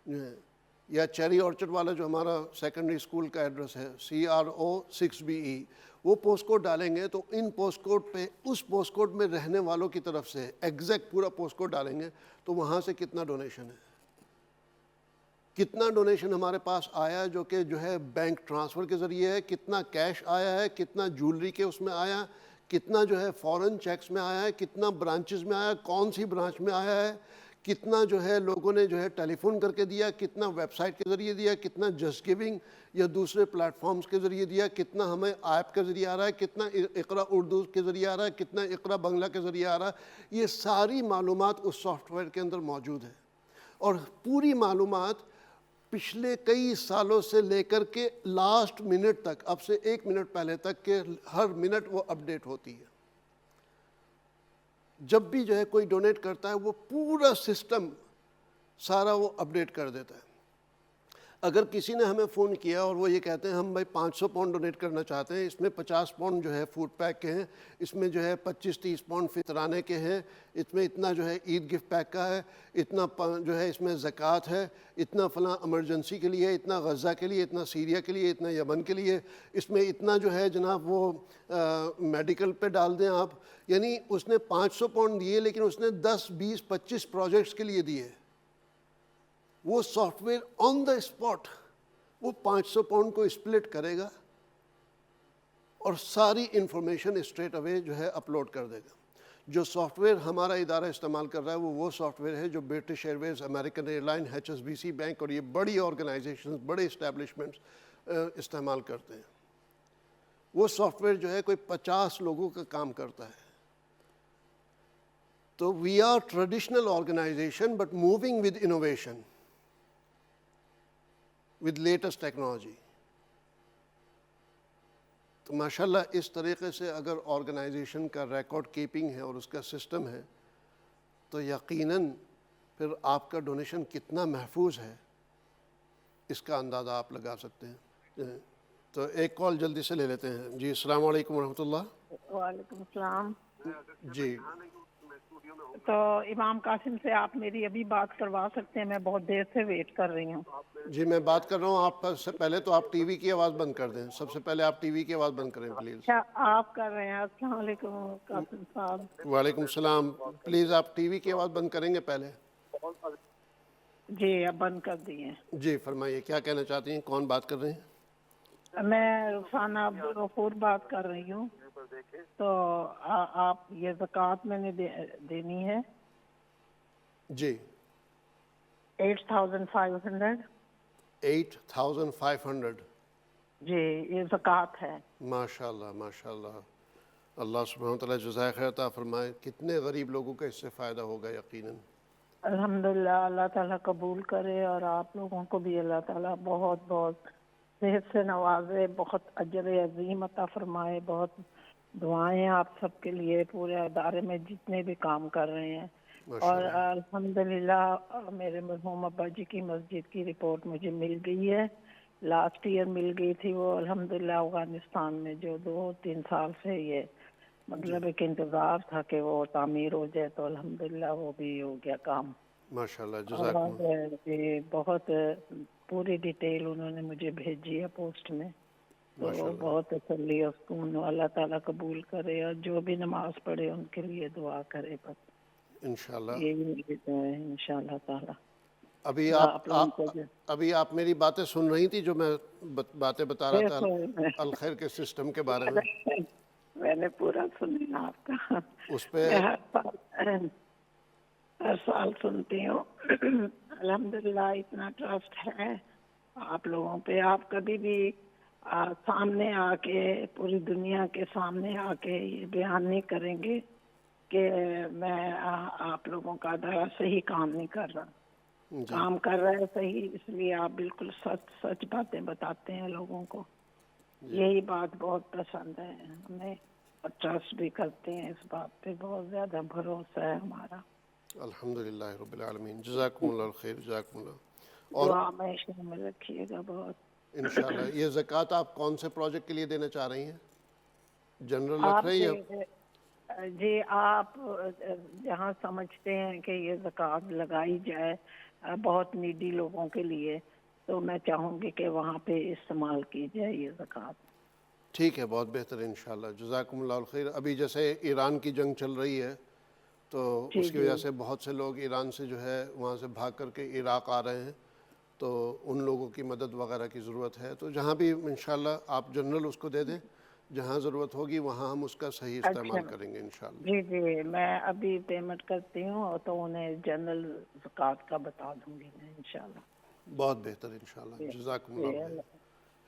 A: جو ہے، یا چیری آرچرڈ والا جو ہمارا سیکنڈری اسکول کا ایڈریس ہے CRO 6BE، وہ پوسٹ کوڈ ڈالیں گے تو ان پوسٹ کوڈ پہ اس پوسٹ کوڈ میں رہنے والوں کی طرف سے ایگزیکٹ پورا پوسٹ کوڈ ڈالیں گے تو وہاں سے کتنا ڈونیشن ہے، کتنا ڈونیشن ہمارے پاس آیا جو کہ جو ہے بینک ٹرانسفر کے ذریعے ہے، کتنا کیش آیا ہے، کتنا جولری کے اس میں آیا، کتنا جو ہے فورن چیکس میں آیا ہے، کتنا برانچز میں آیا، کون سی برانچ میں آیا ہے، کتنا جو ہے لوگوں نے جو ہے ٹیلی فون کر کے دیا، کتنا ویب سائٹ کے ذریعے دیا، کتنا جسٹ گیونگ یا دوسرے پلیٹ فارمز کے ذریعے دیا، کتنا ہمیں ایپ کے ذریعے آ رہا ہے، کتنا اقرا اردو کے ذریعے آ رہا ہے، کتنا اقرا بنگلہ کے ذریعے آ رہا ہے، یہ ساری معلومات اس سافٹ ویئر کے اندر موجود ہے، اور پوری معلومات پچھلے کئی سالوں سے لے کر کے لاسٹ منٹ تک، اب سے 1 منٹ پہلے تک کے ہر منٹ وہ اپڈیٹ ہوتی ہے۔ جب بھی جو ہے کوئی ڈونیٹ کرتا ہے وہ پورا سسٹم سارا وہ اپڈیٹ کر دیتا ہے۔ اگر کسی نے ہمیں فون کیا اور وہ یہ کہتے ہیں ہم بھائی 500 پاؤنڈ ڈونیٹ کرنا چاہتے ہیں، اس میں 50 پاؤنڈ جو ہے فوڈ پیک کے ہیں، اس میں جو ہے 25-30 پاؤنڈ فطرانے کے ہیں، اس میں اتنا جو ہے عید گفٹ پیک کا ہے، اتنا جو ہے اس میں زکوٰۃ ہے، اتنا فلاں ایمرجنسی کے لیے، اتنا غزہ کے لیے، اتنا سیریا کے لیے، اتنا یمن کے لیے، اس میں اتنا جو ہے جناب وہ میڈیکل پہ ڈال دیں آپ، یعنی اس نے 500 پاؤنڈ دیے لیکن اس نے 10 20 25 پروجیکٹس کے لیے دیے۔ وہ soft where on the spot وہ 500 پاؤنڈ کو اسپلٹ کرے گا اور ساری انفارمیشن اسٹریٹ اوے جو ہے اپلوڈ کر دے گا۔ جو سافٹ ویئر ہمارا ادارہ استعمال کر رہا ہے وہ سافٹ ویئر ہے جو British Airways, American airline, HSBC bank اور یہ بڑی آرگنائزیشنز، بڑے اسٹیبلشمنٹس استعمال کرتے ہیں. وہ سافٹ ویئر جو ہے کوئی 50 لوگوں کا کام کرتا ہے. تو we are traditional organisation but moving with innovation, with latest technology. تو ماشاءاللہ اس طریقے سے اگر آرگنائزیشن کا ریکارڈ کیپنگ ہے اور اس کا سسٹم ہے تو یقیناً پھر آپ کا ڈونیشن کتنا محفوظ ہے اس کا اندازہ آپ لگا سکتے ہیں. تو ایک کال جلدی سے لے لیتے ہیں. جی السلام علیکم ورحمۃ اللہ.
B: وعلیکم السلام.
A: جی
B: تو امام قاسم سے آپ میری ابھی بات کروا سکتے ہیں؟ میں بہت دیر سے ویٹ کر رہی ہوں.
A: جی میں بات کر رہا ہوں. آپ سے پہلے تو آپ ٹی وی کی آواز بند کر دیں. سب سے پہلے آپ ٹی وی کی آواز بند کریں پلیز.
B: کیا آپ کر رہے ہیں؟ السلام علیکم قاسم صاحب.
A: وعلیکم السلام. پلیز آپ ٹی وی کی آواز بند کریں گے پہلے؟
B: جی اب بند کر دیے.
A: جی فرمائیے کیا کہنا چاہتی ہیں؟ کون بات کر رہے ہیں؟
B: میں رخسانہ عبدالغفور بات کر رہی ہوں. تو آپ یہ زکوٰۃ میں نے دینی ہے
A: جی
B: 8500.
A: 8500.
B: جی یہ زکوٰۃ ہے.
A: ماشاء اللہ ماشاء اللہ. اللہ سبحانہ وتعالیٰ جزائے خیر عطا فرمائے. کتنے غریب لوگوں کا اس سے فائدہ ہوگا یقیناً.
B: الحمدللہ اللہ تعالیٰ قبول کرے اور آپ لوگوں کو بھی اللہ تعالیٰ بہت بہت صحت سے نوازے، بہت اجر عظیم عطا فرمائے. بہت دعائیں آپ سب کے لیے، پورے ادارے میں جتنے بھی کام کر رہے ہیں. اور الحمدللہ میرے مرحوم ابا جی کی مسجد کی رپورٹ مجھے مل گئی ہے. لاسٹ ایئر مل گئی تھی وہ الحمدللہ افغانستان میں، جو 2-3 سال سے یہ مطلب ایک انتظار تھا کہ وہ تعمیر ہو جائے، تو الحمدللہ وہ بھی ہو گیا کام.
A: ماشاءاللہ جزاکم
B: اور بہت پوری ڈیٹیل انہوں نے مجھے بھیجی ہے پوسٹ میں. تو بہت تسلی اور سکون. اللہ تعالیٰ قبول کرے اور جو بھی نماز پڑھے ان کے لیے دعا کرے. بس
A: انشاءاللہ.
B: یہی میری دعا ہے انشاءاللہ تعالیٰ.
A: ابھی آپ میری باتیں سن رہی تھی جو میں باتیں بتا رہا تھا الخیر کے سسٹم کے بارے میں؟
B: میں نے پورا سنا آپ کا.
A: اس پہ
B: ہر سال سنتی ہوں. الحمدللہ اتنا ٹرسٹ ہے آپ لوگوں پہ. آپ کبھی بھی سامنے آ کے، پوری دنیا کے سامنے آ کے یہ بیان نہیں کریں گے کہ میں آپ لوگوں کا ادارہ صحیح کام نہیں کر رہا. کام کر رہا ہے صحیح، اس لیے آپ بالکل سچ باتیں بتاتے ہیں لوگوں کو. یہی بات بہت پسند ہے ہمیں اور ٹرسٹ بھی کرتے ہیں اس بات پہ. بہت زیادہ بھروسہ ہے ہمارا.
A: الحمدللہ رب العالمین. جزاکم اللہ خیر. جزاکم اللہ.
B: دعا میں شامل رکھیے گا بہت
A: انشاءاللہ. یہ زکوٰۃ آپ کون سے پروجیکٹ کے لیے دینا چاہ رہی ہیں؟ جنرل رکھ
B: آپ
A: رہے ہیں؟
B: جی آپ جہاں سمجھتے ہیں کہ یہ زکوٰۃ لگائی جائے بہت نیڈی لوگوں کے لیے، تو میں چاہوں گی کہ وہاں پہ استعمال کی جائے یہ زکوٰۃ.
A: ٹھیک ہے، بہت بہتر انشاءاللہ. جزاکم اللہ الخیر. ابھی جیسے ایران کی جنگ چل رہی ہے تو اس کی وجہ سے بہت سے لوگ ایران سے جو ہے وہاں سے بھاگ کر کے عراق آ رہے ہیں، تو ان لوگوں کی مدد وغیرہ کی ضرورت ہے. تو جہاں بھی انشاءاللہ آپ جنرل اس کو دے دیں، جہاں ضرورت ہوگی وہاں ہم اس کا صحیح استعمال کریں گے انشاءاللہ.
B: جی میں ابھی پیمنٹ کرتی ہوں تو انہیں جنرل زکوٰۃ کا بتا دوں گی میں انشاءاللہ.
A: بہت بہتر انشاءاللہ. جزاکم اللہ خیر.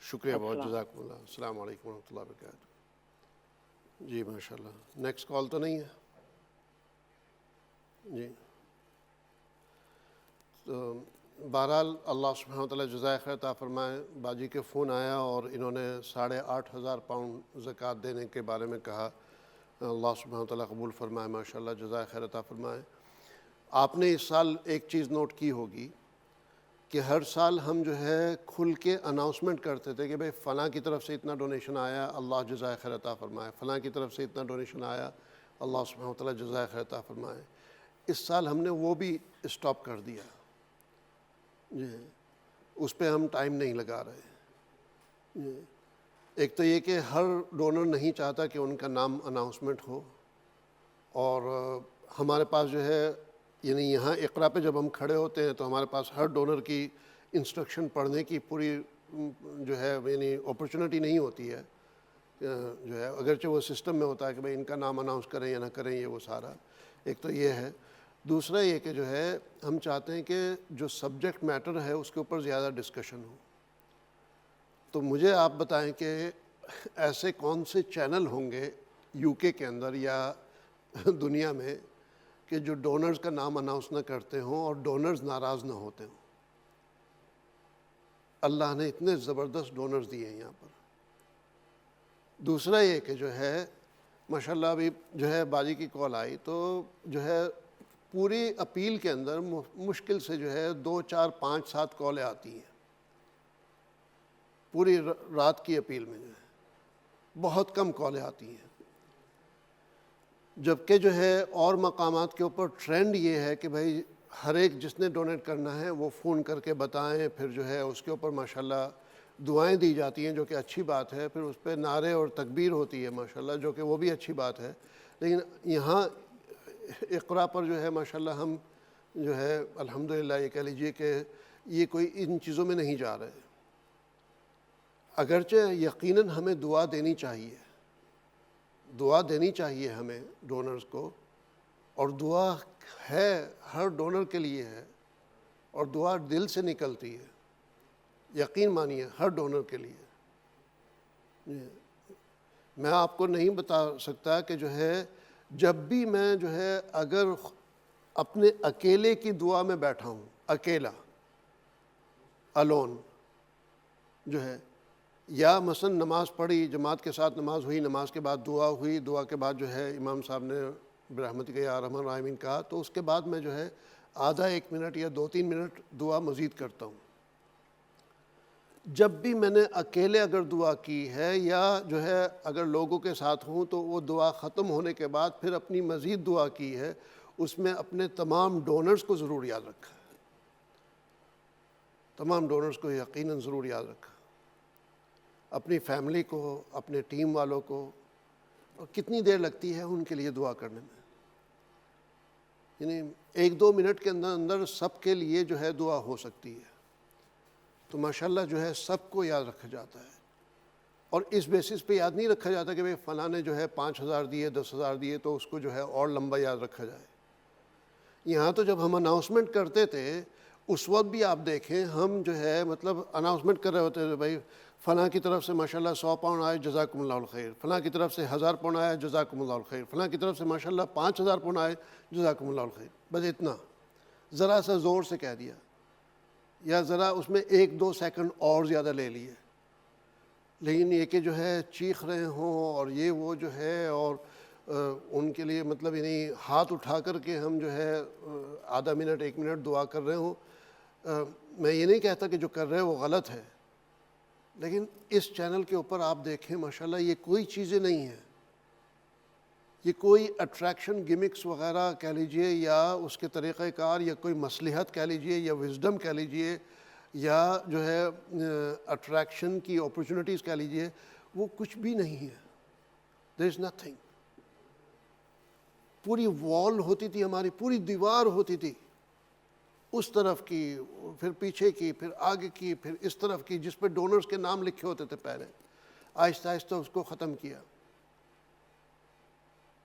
A: شکریہ بہت. جزاکم اللہ. السلام علیکم ورحمۃ اللہ وبرکاتہ. جی ماشاءاللہ. نیکسٹ کال تو نہیں ہے؟ جی تو بہرحال اللہ سبحانہ وتعالیٰ جزائے خیر عطا فرمائے. باجی کے فون آیا اور انہوں نے 8,500 پاؤنڈ زکوٰۃ دینے کے بارے میں کہا. اللہ سبحانہ وتعالیٰ قبول فرمائے. ماشاءاللہ جزائے خیر عطا فرمائے. آپ نے اس سال ایک چیز نوٹ کی ہوگی کہ ہر سال ہم جو ہے کھل کے اناؤنسمنٹ کرتے تھے کہ بھئی فلاں کی طرف سے اتنا ڈونیشن آیا، اللہ جزائے خیر عطا فرمائے. فلاں کی طرف سے اتنا ڈونیشن آیا، اللہ سبحانہ وتعالیٰ جزائے خیر عطا فرمائے. اس سال ہم نے وہ بھی اسٹاپ کر دیا. جی اس پہ ہم ٹائم نہیں لگا رہے. ایک تو یہ کہ ہر ڈونر نہیں چاہتا کہ ان کا نام اناؤنسمنٹ ہو، اور ہمارے پاس جو ہے یعنی یہاں اقرا پہ جب ہم کھڑے ہوتے ہیں تو ہمارے پاس ہر ڈونر کی انسٹرکشن پڑھنے کی پوری جو ہے یعنی اپرچونٹی نہیں ہوتی ہے. جو ہے اگرچہ وہ سسٹم میں ہوتا ہے کہ بھئی ان کا نام اناؤنس کریں یا نہ کریں، یہ وہ سارا ایک تو یہ ہے۔ دوسرا یہ کہ جو ہے ہم چاہتے ہیں کہ جو سبجیکٹ میٹر ہے اس کے اوپر زیادہ ڈسکشن ہو۔ تو مجھے آپ بتائیں کہ ایسے کون سے چینل ہوں گے یو کے اندر یا دنیا میں کہ جو ڈونرز کا نام اناؤنس نہ کرتے ہوں اور ڈونرز ناراض نہ ہوتے ہوں؟ اللہ نے اتنے زبردست ڈونرز دیے ہیں یہاں پر۔ دوسرا یہ کہ جو ہے ماشاءاللہ ابھی جو ہے باجی کی کال آئی تو جو ہے پوری اپیل کے اندر مشکل سے جو ہے 2 4 5 7 کالیں آتی ہیں پوری رات کی اپیل میں، جو ہے بہت کم کالیں آتی ہیں، جبکہ جو ہے اور مقامات کے اوپر ٹرینڈ یہ ہے کہ بھائی ہر ایک جس نے ڈونیٹ کرنا ہے وہ فون کر کے بتائیں، پھر جو ہے اس کے اوپر ماشاءاللہ دعائیں دی جاتی ہیں جو کہ اچھی بات ہے، پھر اس پہ نعرے اور تکبیر ہوتی ہے ماشاءاللہ جو کہ وہ بھی اچھی بات ہے۔ لیکن یہاں اقرا پر جو ہے ماشاءاللہ ہم جو ہے الحمدللہ یہ کہہ لیجئے کہ یہ کوئی ان چیزوں میں نہیں جا رہے، اگرچہ یقیناً ہمیں دعا دینی چاہیے، دعا دینی چاہیے ہمیں ڈونرز کو، اور دعا ہے ہر ڈونر کے لیے ہے، اور دعا دل سے نکلتی ہے، یقین مانیے ہر ڈونر کے لیے۔ میں آپ کو نہیں بتا سکتا کہ جو ہے جب بھی میں جو ہے اگر اپنے اکیلے کی دعا میں بیٹھا ہوں، اکیلا الون جو ہے، یا مثلا نماز پڑھی، جماعت کے ساتھ نماز ہوئی، نماز کے بعد دعا ہوئی، دعا کے بعد جو ہے امام صاحب نے برحمتک یا ارحم الراحمین کہا، تو اس کے بعد میں جو ہے آدھا 1 منٹ یا 2-3 منٹ دعا مزید کرتا ہوں۔ جب بھی میں نے اکیلے اگر دعا کی ہے یا جو ہے اگر لوگوں کے ساتھ ہوں تو وہ دعا ختم ہونے کے بعد پھر اپنی مزید دعا کی ہے، اس میں اپنے تمام ڈونرز کو ضرور یاد رکھا ہے، تمام ڈونرز کو یقیناً ضرور یاد رکھا، اپنی فیملی کو، اپنے ٹیم والوں کو، اور کتنی دیر لگتی ہے ان کے لیے دعا کرنے میں، یعنی 1-2 منٹ کے اندر اندر سب کے لیے جو ہے دعا ہو سکتی ہے۔ تو ماشاءاللہ جو ہے سب کو یاد رکھا جاتا ہے، اور اس بیسس پہ یاد نہیں رکھا جاتا کہ بھئی فلاں نے جو ہے 5,000 دیے، 10,000 دیے تو اس کو جو ہے اور لمبا یاد رکھا جائے۔ یہاں تو جب ہم اناؤنسمنٹ کرتے تھے اس وقت بھی آپ دیکھیں ہم جو ہے مطلب اناؤنسمنٹ کر رہے ہوتے تھے، بھائی فلاں کی طرف سے ماشاءاللہ 100 پاؤنڈ آئے جزاکم اللہ الخیر، فلاں کی طرف سے 1000 پاؤنڈ آیا جزاکم اللہ الخیر، فلاں کی طرف سے ماشاءاللہ 5000 پاؤنڈ آئے جزاکم اللہ الخیر، بس اتنا ذرا سا زور سے کہہ دیا، یا ذرا اس میں 1-2 سیکنڈ اور زیادہ لے لیے۔ لیکن یہ کہ جو ہے چیخ رہے ہوں اور یہ وہ جو ہے، اور ان کے لیے مطلب یعنی ہاتھ اٹھا کر کے ہم جو ہے آدھا منٹ 1 منٹ دعا کر رہے ہوں، میں یہ نہیں کہتا کہ جو کر رہے وہ غلط ہے، لیکن اس چینل کے اوپر آپ دیکھیں ماشاءاللہ یہ کوئی چیزیں نہیں ہیں، یہ کوئی اٹریکشن گمکس وغیرہ کہہ لیجئے یا اس کے طریقہ کار یا کوئی مصلحت کہہ لیجئے یا وزڈم کہہ لیجئے یا جو ہے اٹریکشن کی اپرچونٹیز کہہ لیجئے، وہ کچھ بھی نہیں ہے، there is nothing۔ پوری وال ہوتی تھی ہماری، پوری دیوار ہوتی تھی، اس طرف کی، پھر پیچھے کی، پھر آگے کی، پھر اس طرف کی، جس پہ ڈونرز کے نام لکھے ہوتے تھے پہلے، آہستہ آہستہ اس کو ختم کیا،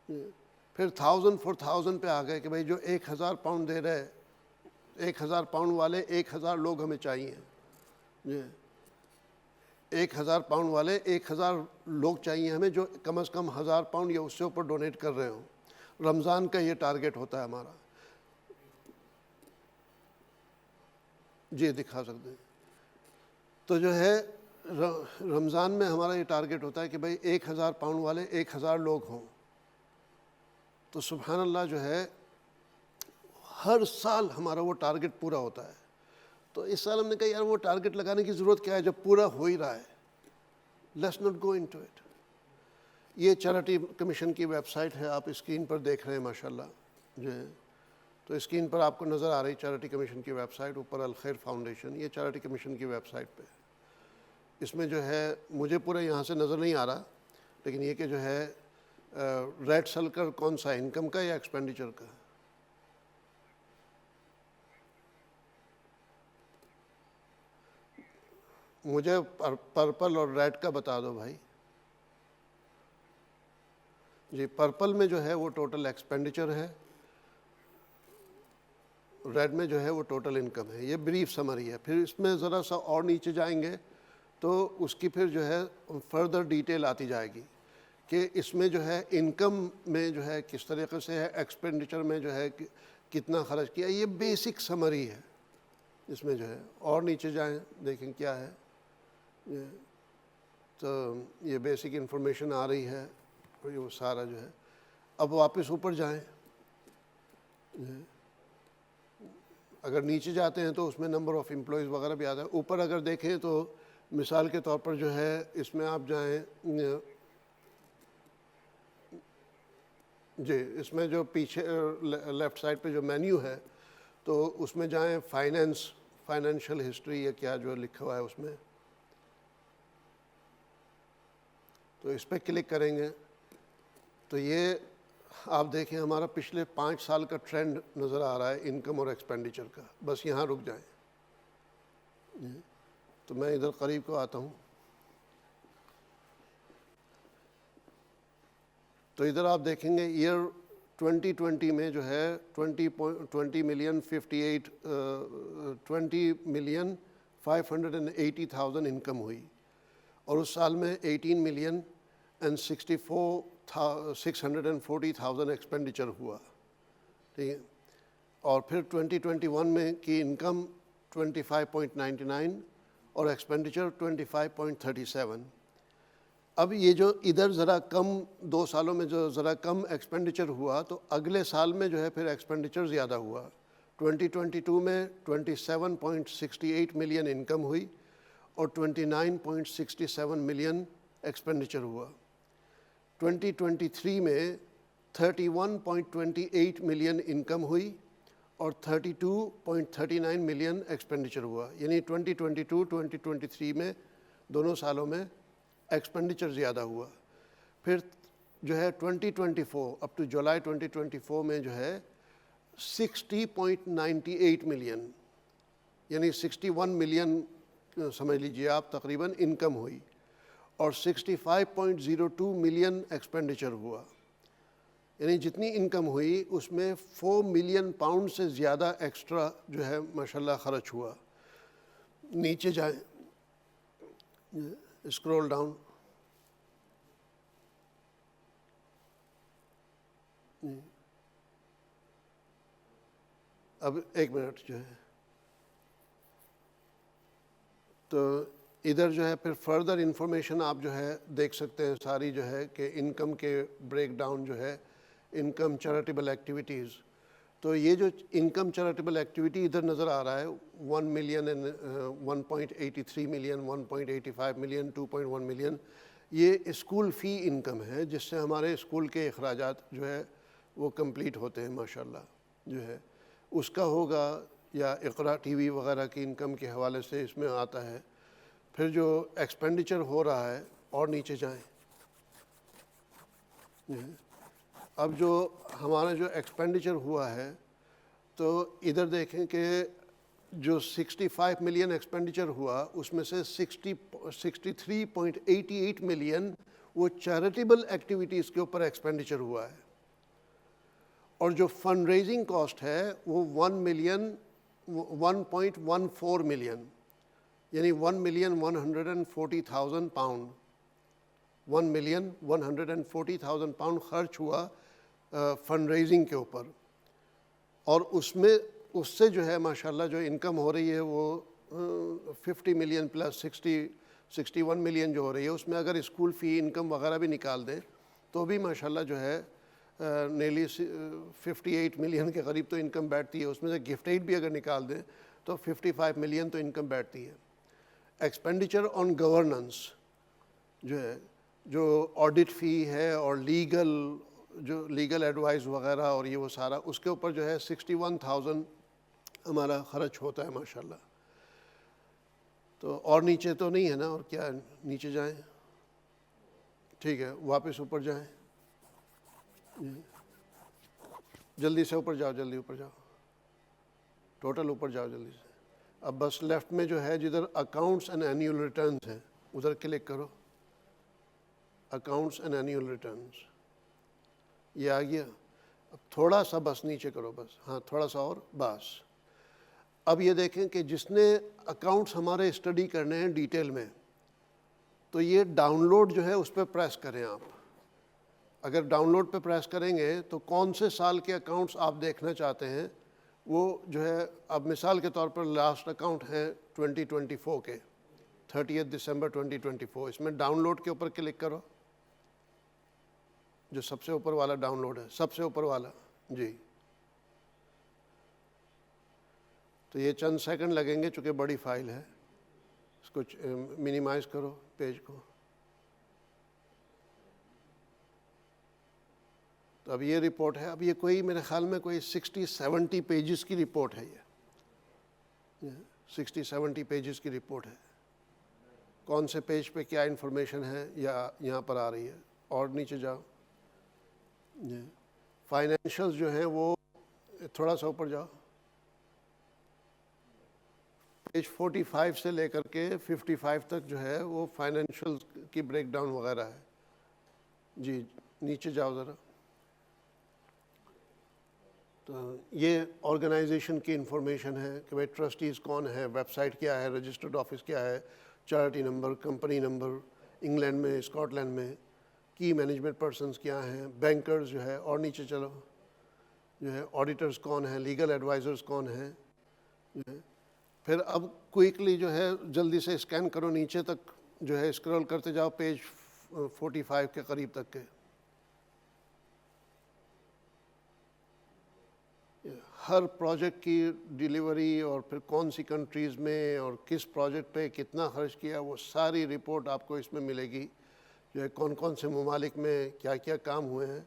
A: پھر 1000 for 1000 پہ آ گئے کہ بھائی جو 1000 پاؤنڈ دے رہے، 1000 پاؤنڈ والے 1000 لوگ ہمیں چاہیے، 1000 پاؤنڈ والے 1000 لوگ چاہیے ہمیں جو کم از کم 1000 پاؤنڈ یا اس سے اوپر ڈونیٹ کر رہے ہوں۔ رمضان کا یہ ٹارگٹ ہوتا ہے ہمارا، جی دکھا سکتے ہیں۔ تو جو ہے رمضان میں ہمارا یہ ٹارگٹ ہوتا ہے کہ بھائی 1000 پاؤنڈ والے 1000 لوگ ہوں، تو سبحان اللہ جو ہے ہر سال ہمارا وہ ٹارگٹ پورا ہوتا ہے۔ تو اس سال ہم نے کہا یار وہ ٹارگٹ لگانے کی ضرورت کیا ہے جب پورا ہو ہی رہا ہے، let's not go into it. یہ چیریٹی کمیشن کی ویب سائٹ ہے، آپ اسکرین پر دیکھ رہے ہیں ماشاءاللہ جو ہے، تو اسکرین پر آپ کو نظر آ رہی چیریٹی کمیشن کی ویب سائٹ، اوپر الخیر فاؤنڈیشن، یہ چیریٹی کمیشن کی ویب سائٹ پہ۔ اس میں جو ہے مجھے پورا یہاں سے نظر نہیں آ رہا، لیکن یہ کہ جو ہے ریڈ سرکل کون سا ہے، انکم کا یا ایکسپینڈیچر کا؟ مجھے پرپل اور ریڈ کا بتا دو بھائی۔ جی پرپل میں جو ہے وہ ٹوٹل ایکسپینڈیچر ہے، ریڈ میں جو ہے وہ ٹوٹل انکم ہے. یہ بریف سمری ہے. پھر اس میں ذرا سا اور نیچے جائیں گے تو اس کی پھر جو ہے فردر ڈیٹیل آتی جائے گی کہ اس میں جو ہے انکم میں جو ہے کس طریقے سے ہے، ایکسپینڈیچر میں جو ہے کتنا خرچ کیا. یہ بیسک سمری ہے اس میں جو ہے. اور نیچے جائیں دیکھیں کیا ہے. تو یہ بیسک انفارمیشن آ رہی ہے اور یہ وہ سارا جو ہے. اب واپس اوپر جائیں، اگر نیچے جاتے ہیں تو اس میں نمبر آف امپلائیز وغیرہ بھی آتا ہے. اوپر اگر دیکھیں تو مثال کے طور پر جو ہے اس میں آپ جائیں، جی اس میں جو پیچھے لیفٹ سائڈ پہ جو مینیو ہے تو اس میں جائیں فائنینشیل ہسٹری یا کیا جو لکھا ہوا ہے اس میں، تو اس پہ کلک کریں گے تو یہ آپ دیکھیں ہمارا پچھلے 5 سال کا ٹرینڈ نظر آ رہا ہے انکم اور ایکسپینڈیچر کا. بس یہاں رک جائیں. تو میں ادھر قریب کو آتا ہوں. تو ادھر آپ دیکھیں گے ایئر 2020 میں جو ہے 20,580,000 انکم ہوئی، اور اس سال میں 18,64,640,000 ایکسپینڈیچر ہوا. ٹھیک ہے. اور پھر 2021 میں کی انکم 25.99 اور ایکسپینڈیچر 25.37. اب یہ جو ادھر ذرا کم 2 سالوں میں جو ذرا کم ایکسپینڈیچر ہوا تو اگلے سال میں جو ہے پھر ایکسپینڈیچر زیادہ ہوا. 2022 میں 27.68 ملین انکم ہوئی اور 29.67 ملین ایکسپینڈیچر ہوا. 2023 میں 31.28 ملین انکم ہوئی اور 32.39 ملین ایکسپینڈیچر ہوا. یعنی 2022-2023 میں دونوں سالوں میں ایکسپینڈیچر زیادہ ہوا. پھر جو ہے 2024 اپ ٹو جولائی 2024 میں جو ہے 60.98 ملین یعنی 61 ملین سمجھ لیجیے آپ تقریباً انکم ہوئی اور 65.02 ملین ایکسپینڈیچر ہوا. یعنی جتنی انکم ہوئی اس میں 4 ملین پاؤنڈ سے زیادہ ایکسٹرا جو ہے ماشاءاللہ خرچ ہوا. نیچے جائیں، اسکرول ڈاؤن. اب ایک منٹ جو ہے تو ادھر جو ہے پھر فردر انفارمیشن آپ جو ہے دیکھ سکتے ہیں ساری جو ہے کہ انکم کے بریک ڈاؤن جو ہے انکم چیریٹیبل ایکٹیویٹیز. تو یہ جو انکم چیریٹیبل ایکٹیویٹی ادھر نظر آ رہا ہے 1 ملین 1.83 ملین 1.85 ملین 2.1 ملین، یہ اسکول فی انکم ہے جس سے ہمارے اسکول کے اخراجات جو ہے وہ کمپلیٹ ہوتے ہیں ماشاءاللہ جو ہے اس کا ہوگا، یا اقرا ٹی وی وغیرہ کی انکم کے حوالے سے اس میں آتا ہے. پھر جو ایکسپینڈیچر ہو رہا ہے اور نیچے جائیں. اب جو ہمارا جو ایکسپینڈیچر ہوا ہے تو ادھر دیکھیں کہ جو 65 ملین ایکسپینڈیچر ہوا اس میں سے 63.88 ملین وہ چیریٹیبل ایکٹیویٹیز کے اوپر ایکسپینڈیچر ہوا ہے، اور جو فنڈ ریزنگ کاسٹ ہے وہ 1.14 ملین یعنی 1,140,000 پاؤنڈ 1,140,000 پاؤنڈ خرچ ہوا فنڈ ریزنگ کے اوپر. اور اس میں اس سے جو ہے ماشاءاللہ جو انکم ہو رہی ہے وہ 50 ملین پلس 61 ملین جو ہو رہی ہے. اس میں اگر اسکول فی انکم وغیرہ بھی نکال دیں تو بھی ماشاءاللہ جو ہے نیلی 58 ملین کے قریب تو انکم بیٹھتی ہے. اس میں سے گفٹ ایڈ بھی اگر نکال دیں تو 55 ملین تو انکم بیٹھتی ہے. ایکسپینڈیچر آن گورننس جو ہے، جو آڈٹ فی ہے اور لیگل ایڈوائز وغیرہ اور یہ وہ سارا اس کے اوپر جو ہے 61,000 ہمارا خرچ ہوتا ہے ماشاءاللہ. تو اور نیچے تو نہیں ہے نا، اور کیا نیچے جائیں. ٹھیک ہے واپس اوپر جائیں، جلدی سے اوپر جاؤ، جلدی اوپر جاؤ، ٹوٹل اوپر جاؤ جلدی سے. اب بس لیفٹ میں جو ہے جدھر اکاؤنٹس اینڈ اینیول ریٹرنز ہیں ادھر کلک کرو. اکاؤنٹس اینڈ اینیول ریٹرنز یہ آ گیا. اب تھوڑا سا بس نیچے کرو بس, ہاں تھوڑا سا اور بس. اب یہ دیکھیں کہ جس نے اکاؤنٹس ہمارے اسٹڈی کرنے ہیں ڈیٹیل میں, تو یہ ڈاؤن لوڈ جو ہے اس پہ پریس کریں آپ. اگر ڈاؤن لوڈ پہ پریس کریں گے تو کون سے سال کے اکاؤنٹس آپ دیکھنا چاہتے ہیں وہ جو ہے, اب مثال کے طور پر لاسٹ اکاؤنٹ ہیں 2024 کے 30 دسمبر 2024, اس میں ڈاؤن لوڈ کے اوپر کلک کرو, جو سب سے اوپر والا ڈاؤن لوڈ ہے, سب سے اوپر والا جی. تو یہ چند سیکنڈ لگیں گے چونکہ بڑی فائل ہے, اس کو منیمائز کرو پیج کو. تو اب یہ رپورٹ ہے, اب یہ کوئی میرے خیال میں کوئی 60-70 پیجز کی رپورٹ ہے, یہ 60-70 پیجز کی رپورٹ ہے. کون سے پیج پہ کیا انفارمیشن ہے یا یہاں پر آ رہی ہے, اور نیچے جاؤ. فائنینشلز جو ہیں وہ تھوڑا سا اوپر جاؤ, پیج 45 سے لے کر کے 55 تک جو ہے وہ فائنینشل کی بریک ڈاؤن وغیرہ ہے. جی نیچے جاؤ ذرا. تو یہ آرگنائزیشن کی انفارمیشن ہے کہ بھائی ٹرسٹیز کون ہے, ویب سائٹ کیا ہے, رجسٹرڈ آفس کیا ہے, charity number, company number, England میں, اسکاٹ لینڈ میں, کی مینجمنٹ پرسنز کیا ہیں, بینکرز جو ہے, اور نیچے چلو جو ہے آڈیٹرز کون ہیں, لیگل ایڈوائزرز کون ہیں جو ہے. پھر اب کوئکلی جو ہے جلدی سے اسکین کرو نیچے تک جو ہے, اسکرول کرتے جاؤ پیج 45 کے قریب تک کے. ہر پروجیکٹ کی ڈیلیوری اور پھر کون سی کنٹریز میں اور کس پروجیکٹ پہ کتنا خرچ کیا, وہ ساری رپورٹ آپ کو اس میں ملے گی, جو ہے کون کون سے ممالک میں کیا کیا کام ہوئے ہیں.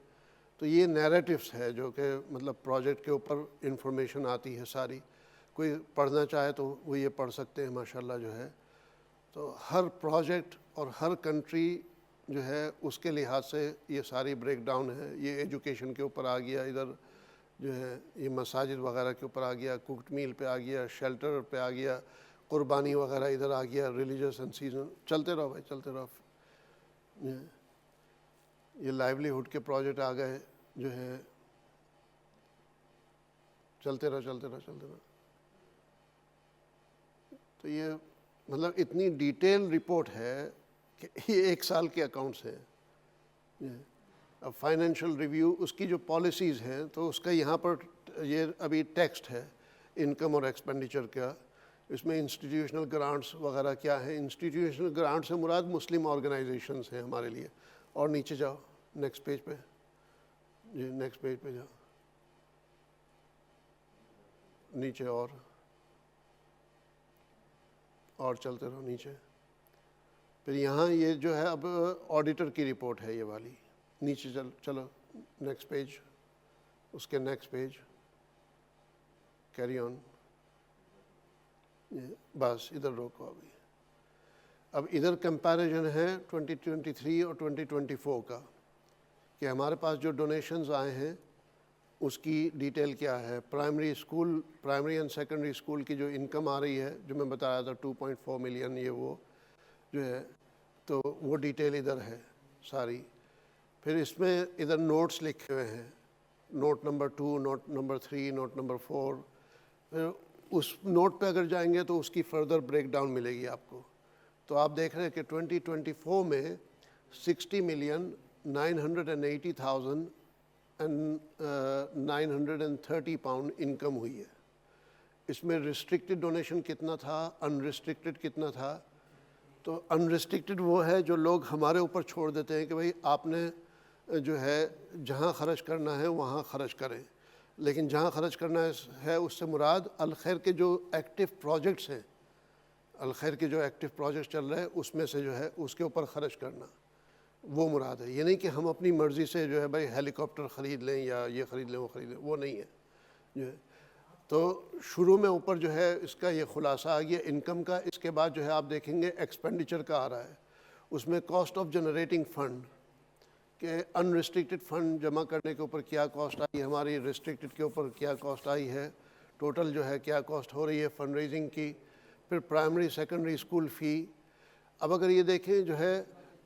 A: تو یہ نیریٹیوس ہے جو کہ مطلب پروجیکٹ کے اوپر انفارمیشن آتی ہے ساری. کوئی پڑھنا چاہے تو وہ یہ پڑھ سکتے ہیں ماشاءاللہ جو ہے. تو ہر پروجیکٹ اور ہر کنٹری جو ہے اس کے لحاظ سے یہ ساری بریک ڈاؤن ہے. یہ ایجوکیشن کے اوپر آ گیا, ادھر جو ہے یہ مساجد وغیرہ کے اوپر آ گیا, کوکڈ میل پہ آ گیا, شیلٹر پہ آ گیا, قربانی وغیرہ ادھر آ گیا, ریلیجس اینڈ سیزن. چلتے رہو بھائی چلتے رہو. یہ لائیولیہڈ کے پروجیکٹ آ گئے جو ہے, چلتے رہو چلتے رہو چلتے رہو. تو یہ مطلب اتنی ڈیٹیل رپورٹ ہے کہ یہ 1 سال کے اکاؤنٹس ہیں. اب فائنینشیل ریویو اس کی جو پالیسیز ہیں تو اس کا یہاں پر یہ ابھی ٹیکسٹ ہے انکم اور ایکسپینڈیچر کا. اس میں انسٹیٹیوشنل گرانٹس وغیرہ کیا ہیں. انسٹیٹیوشنل گرانٹ سے مراد مسلم آرگنائزیشنز ہیں ہمارے لیے. اور نیچے جاؤ نیکسٹ پیج پہ, جی نیکسٹ پیج پہ جاؤ, نیچے اور چلتے رہو نیچے. پھر یہاں یہ جو ہے اب آڈیٹر کی رپورٹ ہے یہ والی. نیچے چلو نیکسٹ پیج, اس کے نیکسٹ پیج, کیری آن. بس ادھر روکو ابھی. اب ادھر کمپیریزن ہے 2023 اور 2024 کا کہ ہمارے پاس جو ڈونیشنز آئے ہیں اس کی ڈیٹیل کیا ہے. Primary school, primary and secondary school کی جو انکم آ رہی ہے جو میں بتایا تھا 2.4 ملین, یہ وہ جو ہے تو وہ ڈیٹیل ادھر ہے ساری. پھر اس میں ادھر نوٹس لکھے ہوئے ہیں, note number 2, note number 3, note number 4. پھر اس نوٹ پہ اگر جائیں گے تو اس کی فردر بریک ڈاؤن ملے گی آپ کو. تو آپ دیکھ رہے ہیں کہ 2024 میں 60,980,930 پاؤنڈ انکم ہوئی ہے. اس میں ریسٹرکٹڈ ڈونیشن کتنا تھا, ان ریسٹرکٹڈ کتنا تھا. تو ان ریسٹرکٹڈ وہ ہے جو لوگ ہمارے اوپر چھوڑ دیتے ہیں کہ بھائی آپ نے جو ہے جہاں خرچ کرنا ہے وہاں خرچ کریں, لیکن جہاں خرچ کرنا ہے اس سے مراد الخیر کے جو ایکٹیو پروجیکٹس ہیں, الخیر کے جو ایکٹیو پروجیکٹ چل رہے ہیں اس میں سے جو ہے اس کے اوپر خرچ کرنا, وہ مراد ہے. یہ نہیں کہ ہم اپنی مرضی سے جو ہے بھائی ہیلی کاپٹر خرید لیں یا یہ خرید لیں وہ خرید لیں, وہ نہیں ہے جو ہے. تو شروع میں اوپر جو ہے اس کا یہ خلاصہ آ گیا انکم کا. اس کے بعد جو ہے آپ دیکھیں گے ایکسپینڈیچر کا آ رہا ہے. اس میں کاسٹ آف جنریٹنگ فنڈ کہ ان ریسٹرکٹڈ فنڈ جمع کرنے کے اوپر کیا کاسٹ آئی ہے ہماری, ریسٹرکٹڈ کے اوپر کیا کاسٹ آئی ہے, ٹوٹل جو ہے کیا کاسٹ ہو رہی ہے فنڈ ریزنگ کی. پھر پرائمری سیکنڈری اسکول فی. اب اگر یہ دیکھیں جو ہے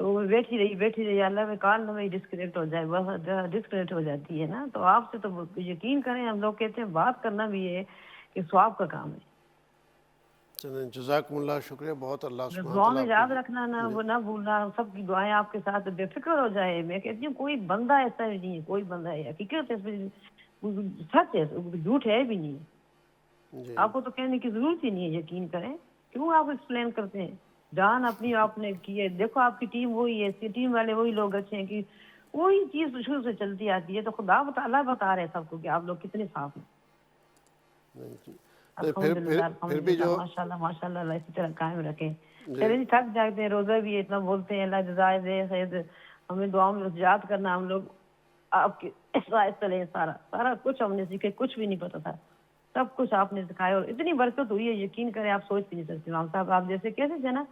C: تو وہ بیٹھی رہی اللہ میں کال نہ ڈسکنیکٹ ہو جائے، بس ڈسکنیکٹ ہو جاتی ہے نا. تو آپ سے تو یقین کریں، ہم لوگ کہتے ہیں بات کرنا بھی ہے کہ ثواب کا کام ہے.
A: چلیں جزاکم اللہ، شکریہ بہت. اللہ سبحانہ
C: دعا
A: تعالیٰ
C: میں
A: آپ
C: یاد
A: کو
C: رکھنا، نہ بھولنا، سب کی دعائیں آپ کے ساتھ، بے فکر ہو جائے. میں کہتی ہوں کوئی بندہ ایسا بھی نہیں ہے، کوئی بندہ ہے حقیقت ہے، سچ ہے، جھوٹ ہے بھی نہیں.
A: جی
C: آپ کو تو کہنے کی ضرورت ہی نہیں ہے، یقین کریں. کیوں آپ ایکسپلین کرتے ہیں؟ جان اپنی آپ نے کی ہے. دیکھو آپ کی ٹیم وہی ہے، ٹیم والے وہی لوگ اچھے ہیں کہ وہی چیز شروع سے چلتی آتی ہے. تو خدا تعالیٰ بتا رہے ہیں سب کو کہ آپ لوگ کتنے صاف ہیں.
A: نہیں جی. نہیں،
C: الحمد للہ
A: پھر
C: الحمد
A: بھی
C: للہ،
A: جو
C: ماشاء اللہ اللہ اسی طرح قائم رکھیں.
A: جی
C: چلے جی، تھک جاتے ہیں، روزہ بھی ہے، اتنا بولتے ہیں، اللہ جزائے دے خیر. ہمیں دعاؤں میں یاد کرنا، ہم لوگ آپ کے رائے چلے. سارا کچھ ہم نے سیکھے، کچھ بھی نہیں پتا تھا، سب کچھ آپ نے سکھایا. اور اتنی برکت ہوئی ہے، یقین کریں آپ سوچ بھی نہیں سکتے. امام صاحب آپ جیسے کہتے تھے نا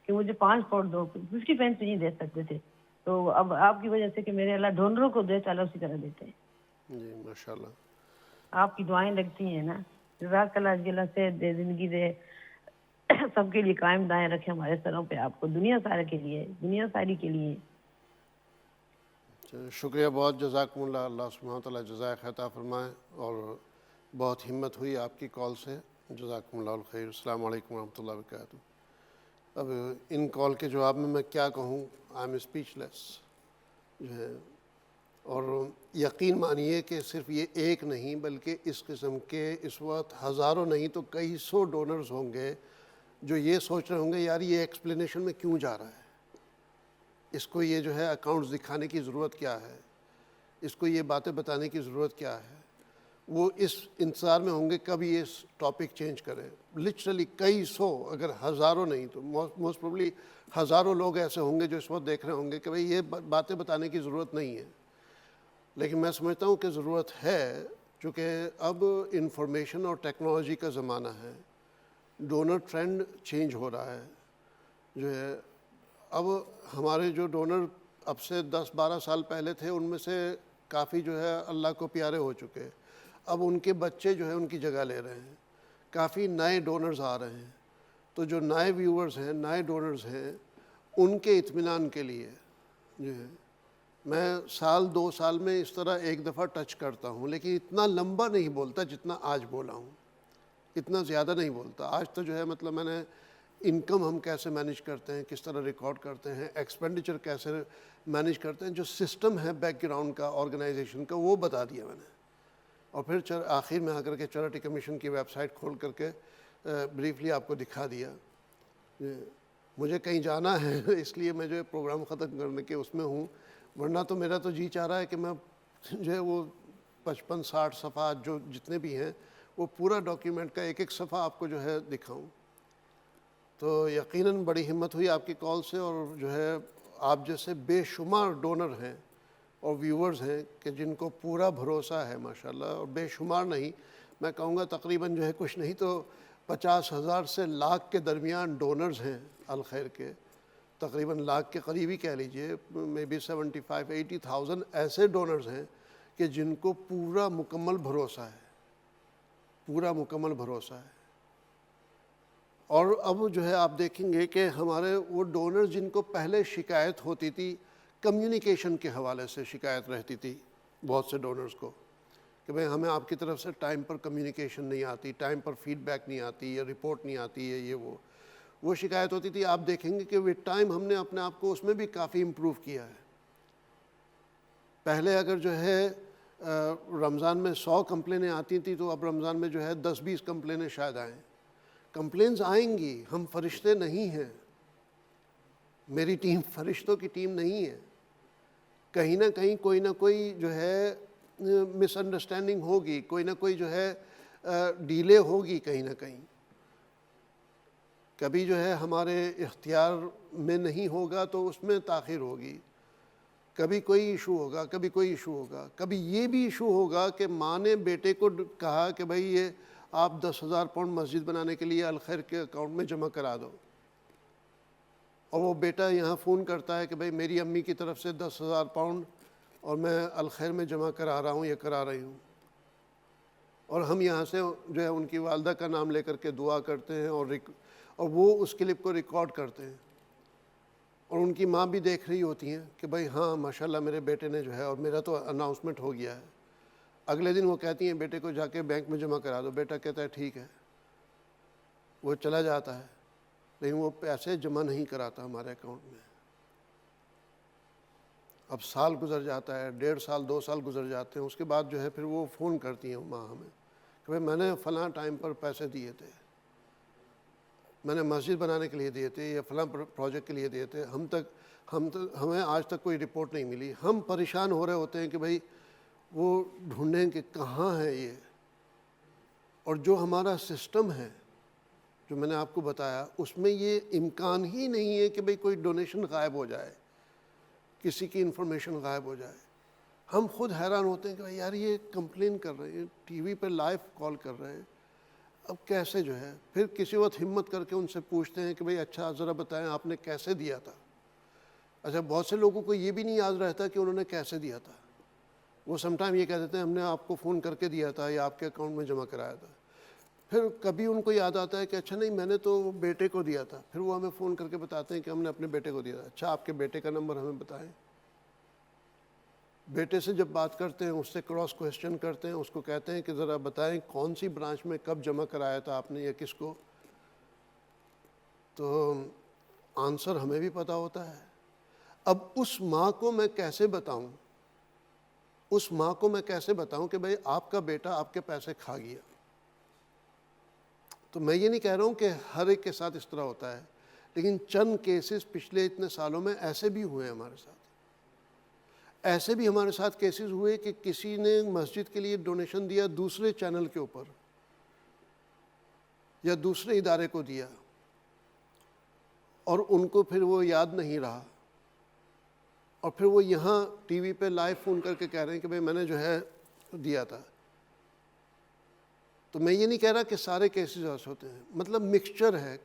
C: کہ مجھے 5 فوٹ دو، 50 پینس نہیں دے سکتے تھے. تو اب آپ کی وجہ سے کہ میرے اللہ ڈونروں کو دیتے، اللہ اسی طرح دیتے ہیں.
A: جی ماشاء اللہ.
C: آپ کی دعائیں لگتی ہیں نا. جزاک اللہ، اللہ سے دے، زندگی دے، سب کے لیے قائم دائیں رکھے ہمارے سروں پہ. آپ کو دنیا سارے کے لیے، دنیا ساری کے لیے.
A: شکریہ بہت، جزاکم اللہ. اللہ سبحانہ تعالیٰ جزائے خیر عطا فرمائے. اور بہت ہمت ہوئی آپ کی کال سے. جزاکم اللہ الخیر. السلام علیکم ورحمۃ اللہ وبرکاتہ. اب ان کال کے جواب میں کیا کہوں، آئی ایم اسپیچ لیس جو ہے. اور یقین مانیے کہ صرف یہ ایک نہیں، بلکہ اس قسم کے اس وقت ہزاروں نہیں تو کئی سو ڈونرز ہوں گے جو یہ سوچ رہے ہوں گے یار یہ ایکسپلینیشن میں کیوں جا رہا ہے، اس کو یہ جو ہے اکاؤنٹس دکھانے کی ضرورت کیا ہے، اس کو یہ باتیں بتانے کی ضرورت کیا ہے. وہ اس انتظار میں ہوں گے کب یہ اس ٹاپک چینج کرے. لٹرلی کئی سو، اگر ہزاروں نہیں تو موسٹ پروبلی ہزاروں لوگ ایسے ہوں گے جو اس وقت دیکھ رہے ہوں گے کہ بھئی یہ باتیں بتانے کی ضرورت نہیں ہے. لیکن میں سمجھتا ہوں کہ ضرورت ہے، چونکہ اب انفارمیشن اور ٹیکنالوجی کا زمانہ ہے. ڈونر ٹرینڈ چینج ہو رہا ہے جو ہے. اب ہمارے جو ڈونر اب سے 10-12 سال پہلے تھے، ان میں سے کافی جو ہے اللہ کو پیارے ہو چکے. اب ان کے بچے جو ہیں ان کی جگہ لے رہے ہیں. کافی نئے ڈونرز آ رہے ہیں. تو جو نئے ویورز ہیں، نئے ڈونرز ہیں، ان کے اطمینان کے لیے جو ہے میں سال 2 سال میں اس طرح ایک دفعہ ٹچ کرتا ہوں، لیکن اتنا لمبا نہیں بولتا جتنا آج بولا ہوں. اتنا زیادہ نہیں بولتا. آج تو جو ہے مطلب میں نے انکم ہم کیسے مینیج کرتے ہیں، کس طرح ریکارڈ کرتے ہیں، ایکسپینڈیچر کیسے مینیج کرتے ہیں، جو سسٹم ہے بیک گراؤنڈ کا آرگنائزیشن کا، وہ بتا دیا میں نے. اور پھر آخر میں آ کر کے چیریٹی کمیشن کی ویب سائٹ کھول کر کے بریفلی آپ کو دکھا دیا. مجھے کہیں جانا ہے اس لیے میں جو ہے پروگرام ختم کرنے کے اس میں ہوں، ورنہ تو میرا تو جی چاہ رہا ہے کہ میں جو ہے وہ 55-60 صفحات جو جتنے بھی ہیں وہ پورا ڈاکیومنٹ کا ایک ایک صفحہ آپ کو جو ہے دکھاؤں. تو یقیناً بڑی ہمت ہوئی آپ کی کال سے. اور جو ہے آپ جیسے بے شمار ڈونر ہیں اور ویورز ہیں کہ جن کو پورا بھروسہ ہے ماشاءاللہ. اور بے شمار نہیں، میں کہوں گا تقریباً جو ہے کچھ نہیں تو 50,000 سے لاکھ کے درمیان ڈونرز ہیں الخیر کے. تقریباً لاکھ کے قریب ہی کہہ لیجئے، مے بی 75-80,000 ایسے ڈونرز ہیں کہ جن کو پورا مکمل بھروسہ ہے، پورا مکمل بھروسہ ہے. اور اب جو ہے آپ دیکھیں گے کہ ہمارے وہ ڈونر جن کو پہلے شکایت ہوتی تھی، کمیونیکیشن کے حوالے سے شکایت رہتی تھی بہت سے ڈونرز کو کہ بھئی ہمیں آپ کی طرف سے ٹائم پر کمیونیکیشن نہیں آتی، ٹائم پر فیڈ بیک نہیں آتی، یا رپورٹ نہیں آتی ہے، یہ وہ شکایت ہوتی تھی. آپ دیکھیں گے کہ وتھ ٹائم ہم نے اپنے آپ کو اس میں بھی کافی امپروو کیا ہے. پہلے اگر جو ہے رمضان میں 100 کمپلینیں آتی تھیں تو اب رمضان میں جو ہے 10-20 کمپلینیں شاید آئیں. کمپلینز آئیں گی، ہم فرشتے نہیں ہیں. میری ٹیم فرشتوں کی ٹیم نہیں ہے. کہیں نہ کہیں کوئی نہ کوئی جو ہے مس انڈرسٹینڈنگ ہوگی، کوئی نہ کوئی جو ہے ڈیلے ہوگی کہیں نہ کہیں. کبھی جو ہے ہمارے اختیار میں نہیں ہوگا تو اس میں تاخیر ہوگی. کبھی کوئی ایشو ہوگا، کبھی کوئی ایشو ہوگا. کبھی یہ بھی ایشو ہوگا کہ ماں نے بیٹے کو کہا کہ بھئی یہ آپ 10,000 پاؤنڈ مسجد بنانے کے لیے الخیر کے اکاؤنٹ میں جمع کرا دو. اور وہ بیٹا یہاں فون کرتا ہے کہ بھئی میری امی کی طرف سے 10,000 پاؤنڈ اور میں الخیر میں جمع کرا رہا ہوں یا کرا رہی ہوں. اور ہم یہاں سے جو ہے ان کی والدہ کا نام لے کر کے دعا کرتے ہیں اور وہ اس کلپ کو ریکارڈ کرتے ہیں. اور ان کی ماں بھی دیکھ رہی ہوتی ہیں کہ بھائی ہاں ماشاءاللہ میرے بیٹے نے جو ہے، اور میرا تو اناؤنسمنٹ ہو گیا ہے. اگلے دن وہ کہتی ہیں بیٹے کو جا کے بینک میں جمع کرا دو. بیٹا کہتا ہے ٹھیک ہے، وہ چلا جاتا ہے، لیکن وہ پیسے جمع نہیں کراتا ہمارے اکاؤنٹ میں. اب سال گزر جاتا ہے، 1.5 سال 2 سال گزر جاتے ہیں، اس کے بعد جو ہے پھر وہ فون کرتی ہیں ماں ہمیں کہ بھائی میں نے فلاں ٹائم پر پیسے دیے تھے، میں نے مسجد بنانے کے لیے دیے تھے یا فلاں پروجیکٹ کے لیے دیے تھے، ہمیں آج تک کوئی رپورٹ نہیں ملی. ہم پریشان ہو رہے ہوتے ہیں کہ بھائی وہ ڈھونڈیں کہ کہاں ہے یہ. اور جو ہمارا سسٹم ہے جو میں نے آپ کو بتایا، اس میں یہ امکان ہی نہیں ہے کہ بھئی کوئی ڈونیشن غائب ہو جائے، کسی کی انفارمیشن غائب ہو جائے. ہم خود حیران ہوتے ہیں کہ بھئی یار یہ کمپلین کر رہے ہیں، ٹی وی پہ لائیو کال کر رہے ہیں، اب کیسے جو ہے. پھر کسی وقت ہمت کر کے ان سے پوچھتے ہیں کہ بھئی اچھا ذرا بتائیں آپ نے کیسے دیا تھا. اچھا بہت سے لوگوں کو یہ بھی نہیں یاد رہتا کہ انہوں نے کیسے دیا تھا. وہ سم ٹائم یہ کہہ دیتے ہیں ہم نے آپ کو فون کر کے دیا تھا یا آپ کے اکاؤنٹ میں جمع کرایا تھا. پھر کبھی ان کو یاد آتا ہے کہ اچھا نہیں میں نے تو بیٹے کو دیا تھا. پھر وہ ہمیں فون کر کے بتاتے ہیں کہ ہم نے اپنے بیٹے کو دیا تھا. اچھا آپ کے بیٹے کا نمبر ہمیں بتائیں. بیٹے سے جب بات کرتے ہیں، اس سے کراس کویسچن کرتے ہیں، اس کو کہتے ہیں کہ ذرا بتائیں کون سی برانچ میں کب جمع کرایا تھا آپ نے یا کس کو، تو آنسر ہمیں بھی پتہ ہوتا ہے. اب اس ماں کو میں کیسے بتاؤں، کہ بھئی آپ کا بیٹا آپ کے پیسے کھا گیا. تو میں یہ نہیں کہہ رہا ہوں کہ ہر ایک کے ساتھ اس طرح ہوتا ہے، لیکن چند کیسز پچھلے اتنے سالوں میں ایسے بھی ہوئے ہیں ہمارے ساتھ. ایسے بھی ہمارے ساتھ کیسز ہوئے کہ کسی نے مسجد کے لیے ڈونیشن دیا دوسرے چینل کے اوپر یا دوسرے ادارے کو دیا، اور ان کو پھر وہ یاد نہیں رہا، اور پھر وہ یہاں ٹی وی پہ لائیو فون کر کے کہہ رہے ہیں کہ بھئی میں نے جو ہے دیا تھا. تو میں یہ نہیں کہہ رہا کہ سارے کیسز ایسے ہوتے ہیں، مطلب مکسچر ہے.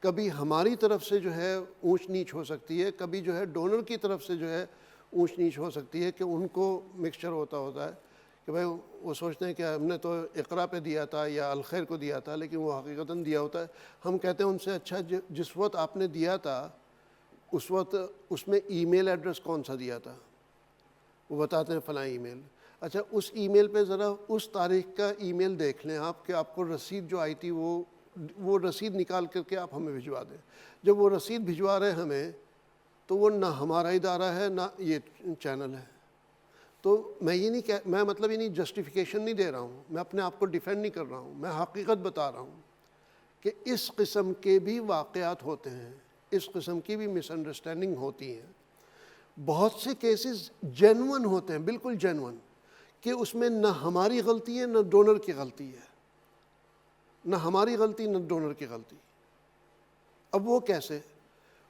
A: کبھی ہماری طرف سے جو ہے اونچ نیچ ہو سکتی ہے، کبھی جو ہے ڈونر کی طرف سے جو ہے اونچ نیچ ہو سکتی ہے کہ ان کو مکسچر ہوتا ہے کہ بھئی وہ سوچتے ہیں کہ ہم نے تو اقرا پہ دیا تھا یا الخیر کو دیا تھا، لیکن وہ حقیقتاً دیا ہوتا ہے. ہم کہتے ہیں ان سے اچھا جس وقت آپ نے دیا تھا اس وقت اس میں ای میل ایڈریس کون سا دیا تھا، وہ بتاتے ہیں فلاں ای میل. اچھا اس ای میل پہ ذرا اس تاریخ کا ای میل دیکھ لیں آپ کہ آپ کو رسید جو آئی تھی وہ رسید نکال کر کے آپ ہمیں بھجوا دیں. جب وہ رسید بھجوا رہے ہیں ہمیں، تو وہ نہ ہمارا ادارہ ہے نہ یہ چینل ہے. تو میں یہ نہیں میں مطلب یہ نہیں جسٹیفیکیشن نہیں دے رہا ہوں، میں اپنے آپ کو ڈیفینڈ نہیں کر رہا ہوں، میں حقیقت بتا رہا ہوں کہ اس قسم کے بھی واقعات ہوتے ہیں، اس قسم کی بھی مس انڈرسٹینڈنگ ہوتی ہیں. بہت سے کیسز جینون ہوتے ہیں، بالکل جینون، کہ اس میں نہ ہماری غلطی ہے نہ ڈونر کی غلطی ہے، نہ ہماری غلطی نہ ڈونر کی غلطی. اب وہ کیسے؟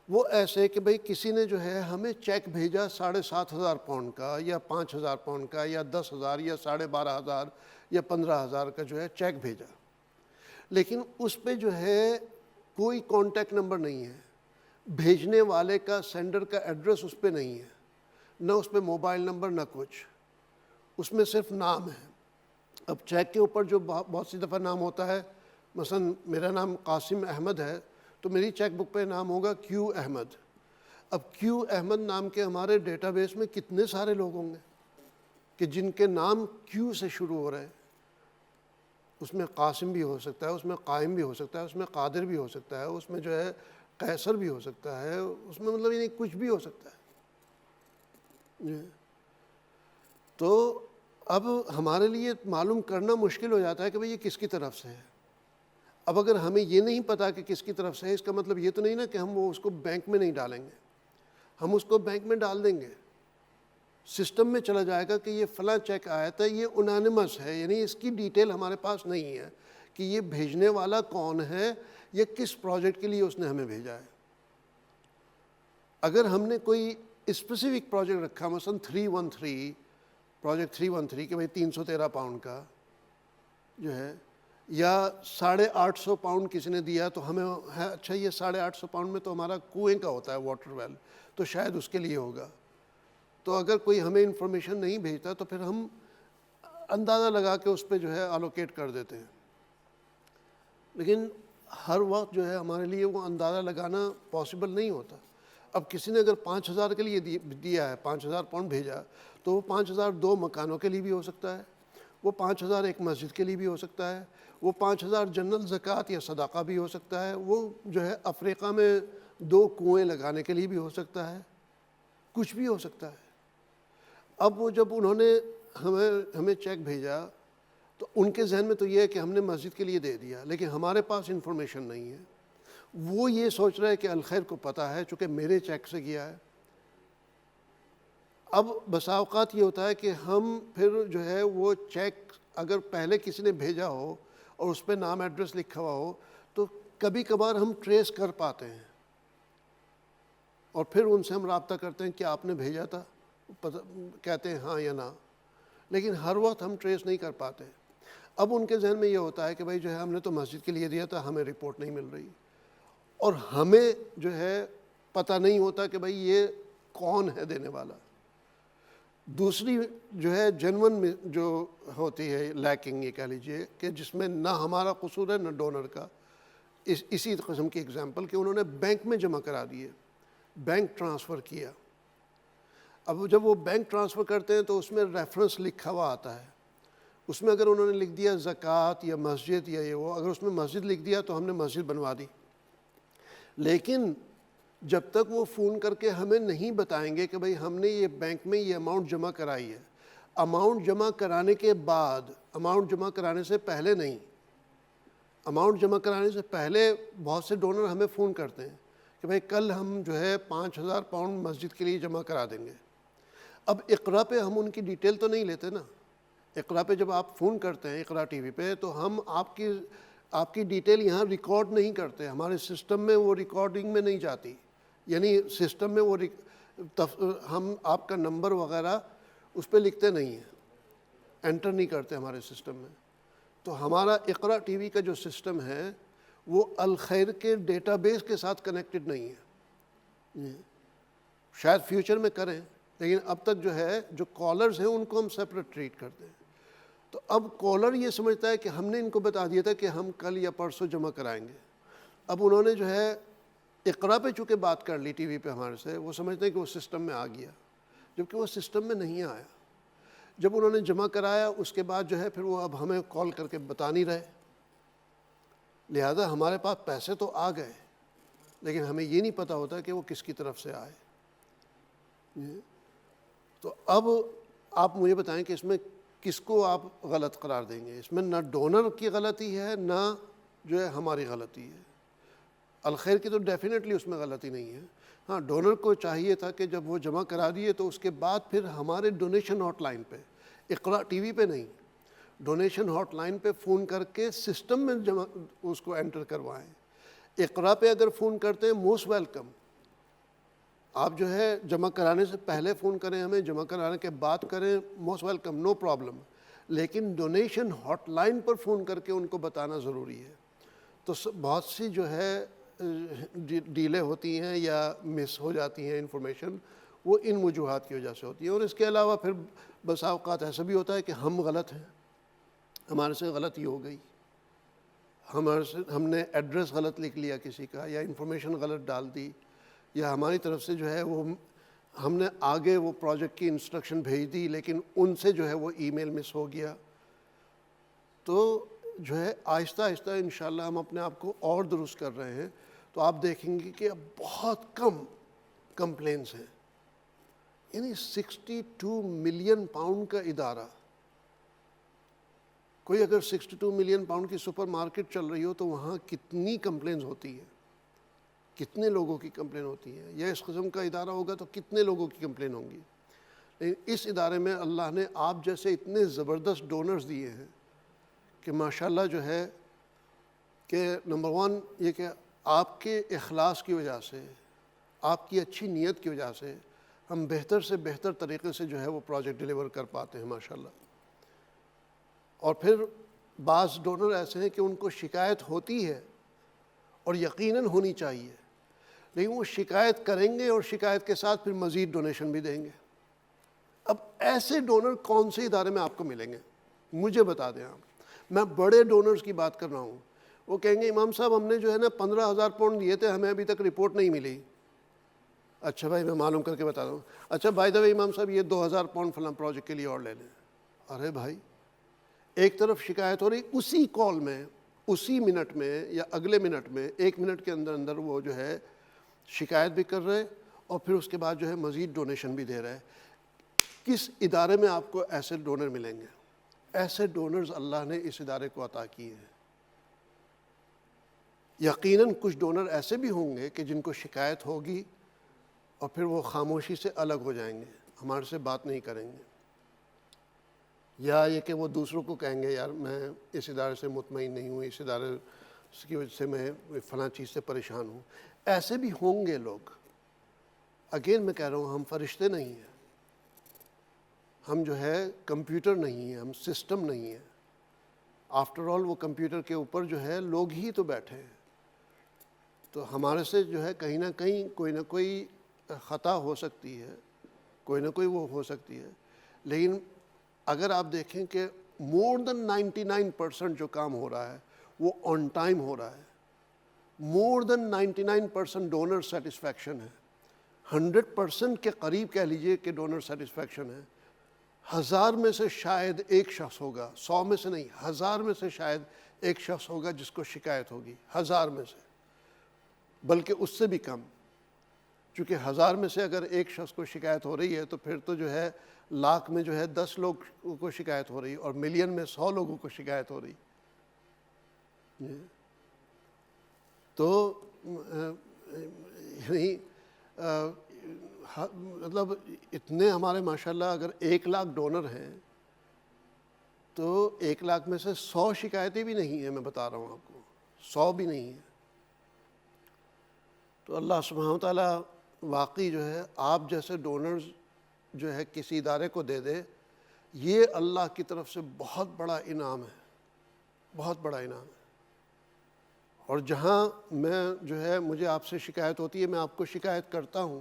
A: وہ ایسے کہ بھئی کسی نے جو ہے ہمیں چیک بھیجا 7,500 پاؤنڈ کا یا 5,000 پاؤنڈ کا یا 10,000 یا 12,500 یا 15,000 کا جو ہے چیک بھیجا، لیکن اس پہ جو ہے کوئی کانٹیکٹ نمبر نہیں ہے، بھیجنے والے کا سینڈر کا ایڈریس اس پہ نہیں ہے، نہ اس پہ موبائل نمبر نہ کچھ، اس میں صرف نام ہے. اب چیک کے اوپر جو بہت سی دفعہ نام ہوتا ہے، مثلا میرا نام قاسم احمد ہے تو میری چیک بک پہ نام ہوگا کیو احمد. اب کیو احمد نام کے ہمارے ڈیٹا بیس میں کتنے سارے لوگ ہوں گے کہ جن کے نام کیو سے شروع ہو رہے ہیں. اس میں قاسم بھی ہو سکتا ہے، اس میں قائم بھی ہو سکتا ہے، اس میں قادر بھی ہو سکتا ہے، اس میں جو ہے قیصر بھی ہو سکتا ہے، اس میں مطلب یعنی کچھ بھی ہو سکتا ہے. تو اب ہمارے لیے معلوم کرنا مشکل ہو جاتا ہے کہ بھئی یہ کس کی طرف سے ہے. اب اگر ہمیں یہ نہیں پتا کہ کس کی طرف سے ہے، اس کا مطلب یہ تو نہیں نا کہ ہم وہ اس کو بینک میں نہیں ڈالیں گے. ہم اس کو بینک میں ڈال دیں گے، سسٹم میں چلا جائے گا کہ یہ فلاں چیک آیا تھا، یہ انانیمس ہے، یعنی اس کی ڈیٹیل ہمارے پاس نہیں ہے کہ یہ بھیجنے والا کون ہے یا کس پروجیکٹ کے لیے اس نے ہمیں بھیجا ہے. اگر ہم نے کوئی اسپیسیفک پروجیکٹ رکھا، مثلا 313 پروجیکٹ 313 کہ بھئی 313 پاؤنڈ کا جو ہے، یا 850 پاؤنڈ کسی نے دیا تو ہمیں ہے اچھا یہ 850 پاؤنڈ میں تو ہمارا کنویں کا ہوتا ہے واٹر ویل، تو شاید اس کے لیے ہوگا. تو اگر کوئی ہمیں انفارمیشن نہیں بھیجتا تو پھر ہم اندازہ لگا کے اس پہ جو ہے الوکیٹ کر دیتے ہیں. لیکن ہر وقت جو ہے ہمارے لیے وہ اندازہ لگانا پاسبل نہیں ہوتا. اب کسی نے اگر 5,000 کے لیے دیا ہے، 5,000 پاؤنڈ بھیجا، تو وہ 5,000 2 مکانوں کے لیے بھی ہو سکتا ہے، وہ 5,000 ایک مسجد کے لیے بھی ہو سکتا ہے، وہ 5,000 جنرل زکوٰۃ یا صدقہ بھی ہو سکتا ہے، وہ جو ہے افریقہ میں 2 کنویں لگانے کے لیے بھی ہو سکتا ہے، کچھ بھی ہو سکتا ہے۔ اب وہ جب انہوں نے ہمیں چیک بھیجا تو ان کے ذہن میں تو یہ ہے کہ ہم نے مسجد کے لیے دے دیا، لیکن ہمارے پاس انفارمیشن نہیں ہے۔ وہ یہ سوچ رہے کہ الخیر کو پتہ ہے چونکہ میرے چیک سے گیا ہے۔ اب بسا اوقات یہ ہوتا ہے کہ ہم پھر جو ہے وہ چیک اگر پہلے کسی نے بھیجا ہو اور اس پہ نام ایڈریس لکھا ہوا ہو تو کبھی کبھار ہم ٹریس کر پاتے ہیں، اور پھر ان سے ہم رابطہ کرتے ہیں کہ آپ نے بھیجا تھا، کہتے ہیں ہاں یا نہ، لیکن ہر وقت ہم ٹریس نہیں کر پاتے۔ اب ان کے ذہن میں یہ ہوتا ہے کہ بھائی جو ہے ہم نے تو مسجد کے لیے دیا تھا، ہمیں رپورٹ نہیں مل رہی، اور ہمیں جو ہے پتہ نہیں ہوتا کہ بھائی یہ کون ہے دینے والا۔ دوسری جو ہے جنون جو ہوتی ہے لیکنگ، یہ کہہ لیجئے کہ جس میں نہ ہمارا قصور ہے نہ ڈونر کا، اسی قسم کی اگزامپل کہ انہوں نے بینک میں جمع کرا دیے، بینک ٹرانسفر کیا۔ اب جب وہ بینک ٹرانسفر کرتے ہیں تو اس میں ریفرنس لکھا ہوا آتا ہے، اس میں اگر انہوں نے لکھ دیا زکوٰۃ یا مسجد یا یہ وہ، اگر اس میں مسجد لکھ دیا تو ہم نے مسجد بنوا دی، لیکن جب تک وہ فون کر کے ہمیں نہیں بتائیں گے کہ بھئی ہم نے یہ بینک میں یہ اماؤنٹ جمع کرائی ہے، اماؤنٹ جمع کرانے کے بعد، اماؤنٹ جمع کرانے سے پہلے نہیں، اماؤنٹ جمع کرانے سے پہلے بہت سے ڈونر ہمیں فون کرتے ہیں کہ بھئی کل ہم جو ہے 5,000 پاؤنڈ مسجد کے لیے جمع کرا دیں گے۔ اب اقرا پہ ہم ان کی ڈیٹیل تو نہیں لیتے نا، اقرا پہ جب آپ فون کرتے ہیں اقرا ٹی وی پہ تو ہم آپ کی ڈیٹیل یہاں ریکارڈ نہیں کرتے، ہمارے سسٹم میں وہ ریکارڈنگ میں نہیں جاتی، یعنی سسٹم میں وہ ہم آپ کا نمبر وغیرہ اس پہ لکھتے نہیں ہیں، انٹر نہیں کرتے ہمارے سسٹم میں۔ تو ہمارا اقرا ٹی وی کا جو سسٹم ہے وہ الخیر کے ڈیٹا بیس کے ساتھ کنیکٹڈ نہیں ہے، شاید فیوچر میں کریں، لیکن اب تک جو ہے جو کالرز ہیں ان کو ہم سیپریٹ ٹریٹ کرتے ہیں۔ تو اب کالر یہ سمجھتا ہے کہ ہم نے ان کو بتا دیا تھا کہ ہم کل یا پرسوں جمع کرائیں گے، اب انہوں نے جو ہے اقرا پہ چونکہ بات کر لی ٹی وی پہ ہمارے سے، وہ سمجھتے ہیں کہ وہ سسٹم میں آ گیا، جبکہ وہ سسٹم میں نہیں آیا۔ جب انہوں نے جمع کرایا اس کے بعد جو ہے پھر وہ اب ہمیں کال کر کے بتا نہیں رہے، لہذا ہمارے پاس پیسے تو آ گئے لیکن ہمیں یہ نہیں پتہ ہوتا کہ وہ کس کی طرف سے آئے۔ تو اب آپ مجھے بتائیں کہ اس میں کس کو آپ غلط قرار دیں گے؟ اس میں نہ ڈونر کی غلطی ہے نہ جو ہے ہماری غلطی ہے۔ الخیر کی تو ڈیفینیٹلی اس میں غلطی نہیں ہے، ہاں ڈونر کو چاہیے تھا کہ جب وہ جمع کرا دیے تو اس کے بعد پھر ہمارے ڈونیشن ہاٹ لائن پہ، اقرا ٹی وی پہ نہیں، ڈونیشن ہاٹ لائن پہ فون کر کے سسٹم میں جمع اس کو انٹر کروائیں۔ اقرا پہ اگر فون کرتے ہیں موسٹ ویلکم، آپ جو ہے جمع کرانے سے پہلے فون کریں ہمیں، جمع کرانے کے بعد کریں، موسٹ ویلکم، نو پرابلم، لیکن ڈونیشن ہاٹ لائن پر فون کر کے ان کو بتانا ضروری ہے۔ تو بہت سی جو ہے ڈیلے ہوتی ہیں یا مس ہو جاتی ہیں انفارمیشن، وہ ان وجوہات کی وجہ سے ہوتی ہے۔ اور اس کے علاوہ پھر بسا اوقات ایسا بھی ہوتا ہے کہ ہم غلط ہیں، ہمارے سے غلطی ہو گئی، ہم نے ایڈریس غلط لکھ لیا کسی کا، یا انفارمیشن غلط ڈال دی، یا ہماری طرف سے جو ہے وہ ہم نے آگے وہ پروجیکٹ کی انسٹرکشن بھیج دی لیکن ان سے جو ہے وہ ای میل مس ہو گیا۔ تو جو ہے آہستہ آہستہ انشاءاللہ ہم اپنے آپ کو اور درست کر رہے ہیں، تو آپ دیکھیں گے کہ اب بہت کم کمپلینس ہیں، یعنی 62 ملین پاؤنڈ کا ادارہ، کوئی اگر 62 ملین پاؤنڈ کی سپر مارکیٹ چل رہی ہو تو وہاں کتنی کمپلینز ہوتی ہیں، کتنے لوگوں کی کمپلین ہوتی ہے، یا اس قسم کا ادارہ ہوگا تو کتنے لوگوں کی کمپلین ہوں گی۔ لیکن اس ادارے میں اللہ نے آپ جیسے اتنے زبردست ڈونرز دیے ہیں کہ ماشاءاللہ جو ہے کہ نمبر 1 یہ کہ آپ کے اخلاص کی وجہ سے، آپ کی اچھی نیت کی وجہ سے ہم بہتر سے بہتر طریقے سے جو ہے وہ پروجیکٹ ڈیلیور کر پاتے ہیں ماشاءاللہ۔ اور پھر بعض ڈونر ایسے ہیں کہ ان کو شکایت ہوتی ہے اور یقیناً ہونی چاہیے، لیکن وہ شکایت کریں گے اور شکایت کے ساتھ پھر مزید ڈونیشن بھی دیں گے۔ اب ایسے ڈونر کون سے ادارے میں آپ کو ملیں گے؟ مجھے بتا دیں آپ۔ میں بڑے ڈونرز کی بات کر رہا ہوں، وہ کہیں گے امام صاحب ہم نے جو ہے نا 15,000 پاؤنڈ دیے تھے، ہمیں ابھی تک رپورٹ نہیں ملی۔ اچھا بھائی میں معلوم کر کے بتا دوں. اچھا بائی دا وے امام صاحب یہ 2000 پاؤنڈ فلاں پروجیکٹ کے لیے اور لے لیں. ارے بھائی ایک طرف شکایت ہو رہی, اسی کال میں, اسی منٹ میں یا اگلے منٹ میں, 1 منٹ کے اندر اندر وہ جو ہے شکایت بھی کر رہے اور پھر اس کے بعد جو ہے مزید ڈونیشن بھی دے رہے. کس ادارے میں آپ کو ایسے ڈونر ملیں گے؟ ایسے ڈونرز اللہ نے اس ادارے کو عطا کیے ہیں. یقیناً کچھ ڈونر ایسے بھی ہوں گے کہ جن کو شکایت ہوگی اور پھر وہ خاموشی سے الگ ہو جائیں گے, ہمارے سے بات نہیں کریں گے, یا یہ کہ وہ دوسروں کو کہیں گے یار میں اس ادارے سے مطمئن نہیں ہوں, اس ادارے کی وجہ سے میں فلاں چیز سے پریشان ہوں. ایسے بھی ہوں گے لوگ. اگین میں کہہ رہا ہوں ہم فرشتے نہیں ہیں, ہم جو ہے کمپیوٹر نہیں ہیں, ہم سسٹم نہیں ہیں. آفٹر آل وہ کمپیوٹر کے اوپر جو ہے لوگ ہی تو بیٹھے ہیں. تو ہمارے سے جو ہے کہیں نہ کہیں کوئی نہ کوئی خطا ہو سکتی ہے, کوئی نہ کوئی وہ ہو سکتی ہے. لیکن اگر آپ دیکھیں کہ مور دین 99% جو کام ہو رہا ہے وہ آن ٹائم ہو رہا ہے. مور دین 99% ڈونر سیٹسفیکشن ہے. 100% کے قریب کہہ لیجئے کہ ڈونر سیٹسفیکشن ہے. 1000 میں سے شاید ایک شخص ہوگا, 100 میں سے نہیں, 1000 میں سے شاید ایک شخص ہوگا جس کو شکایت ہوگی. 1000 میں سے, بلکہ اس سے بھی کم. چونکہ 1000 میں سے اگر ایک شخص کو شکایت ہو رہی ہے تو پھر تو جو ہے لاکھ میں جو ہے 10 لوگ کو شکایت ہو رہی, اور ملین میں 100 لوگوں کو شکایت ہو رہی. تو یعنی مطلب اتنے ہمارے ماشاءاللہ اگر 1 لاکھ ڈونر ہیں تو 1 لاکھ میں سے 100 شکایتیں بھی نہیں ہیں. میں بتا رہا ہوں آپ کو, 100 بھی نہیں ہیں. تو اللہ سبحانہ وتعالیٰ واقعی جو ہے آپ جیسے ڈونرز جو ہے کسی ادارے کو دے دے, یہ اللہ کی طرف سے بہت بڑا انعام ہے, بہت بڑا انعام ہے. اور جہاں میں جو ہے مجھے آپ سے شکایت ہوتی ہے میں آپ کو شکایت کرتا ہوں,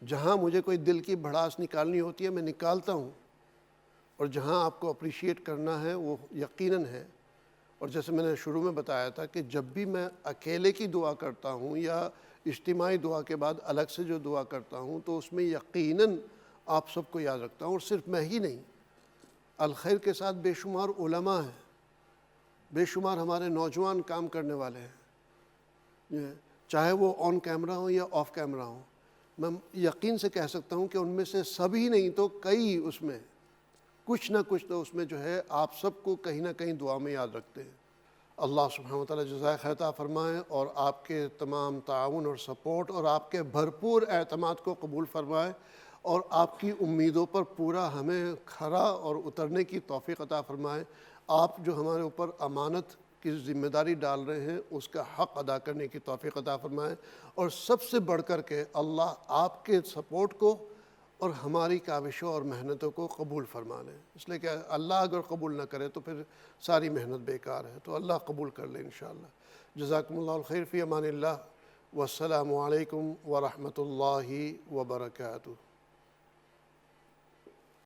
A: جہاں مجھے کوئی دل کی بھڑاس نکالنی ہوتی ہے میں نکالتا ہوں, اور جہاں آپ کو اپریشیٹ کرنا ہے وہ یقیناً ہے. اور جیسے میں نے شروع میں بتایا تھا کہ جب بھی میں اکیلے کی دعا کرتا ہوں یا اجتماعی دعا کے بعد الگ سے جو دعا کرتا ہوں تو اس میں یقیناً آپ سب کو یاد رکھتا ہوں. اور صرف میں ہی نہیں, الخیر کے ساتھ بے شمار علماء ہیں, بے شمار ہمارے نوجوان کام کرنے والے ہیں, چاہے وہ آن کیمرہ ہوں یا آف کیمرہ ہوں. میں یقین سے کہہ سکتا ہوں کہ ان میں سے سبھی نہیں تو کئی اس میں کچھ نہ کچھ تو اس میں جو ہے آپ سب کو کہیں نہ کہیں دعا میں یاد رکھتے ہیں. اللہ سبحانہ وتعالیٰ جزائے خیر عطا فرمائے, اور آپ کے تمام تعاون اور سپورٹ اور آپ کے بھرپور اعتماد کو قبول فرمائے, اور آپ کی امیدوں پر پورا ہمیں کھرا اور اترنے کی توفیق عطا فرمائے. آپ جو ہمارے اوپر امانت کی ذمہ داری ڈال رہے ہیں اس کا حق ادا کرنے کی توفیق عطا فرمائے, اور سب سے بڑھ کر کے اللہ آپ کے سپورٹ کو اور ہماری کاوشوں اور محنتوں کو قبول فرما لیں. اس لیے کہ اللہ اگر قبول نہ کرے تو پھر ساری محنت بیکار ہے, تو اللہ قبول کر لیں انشاءاللہ. جزاکم اللہ الخیر, فی امان اللہ, والسلام علیکم ورحمۃ اللہ وبرکاتہ.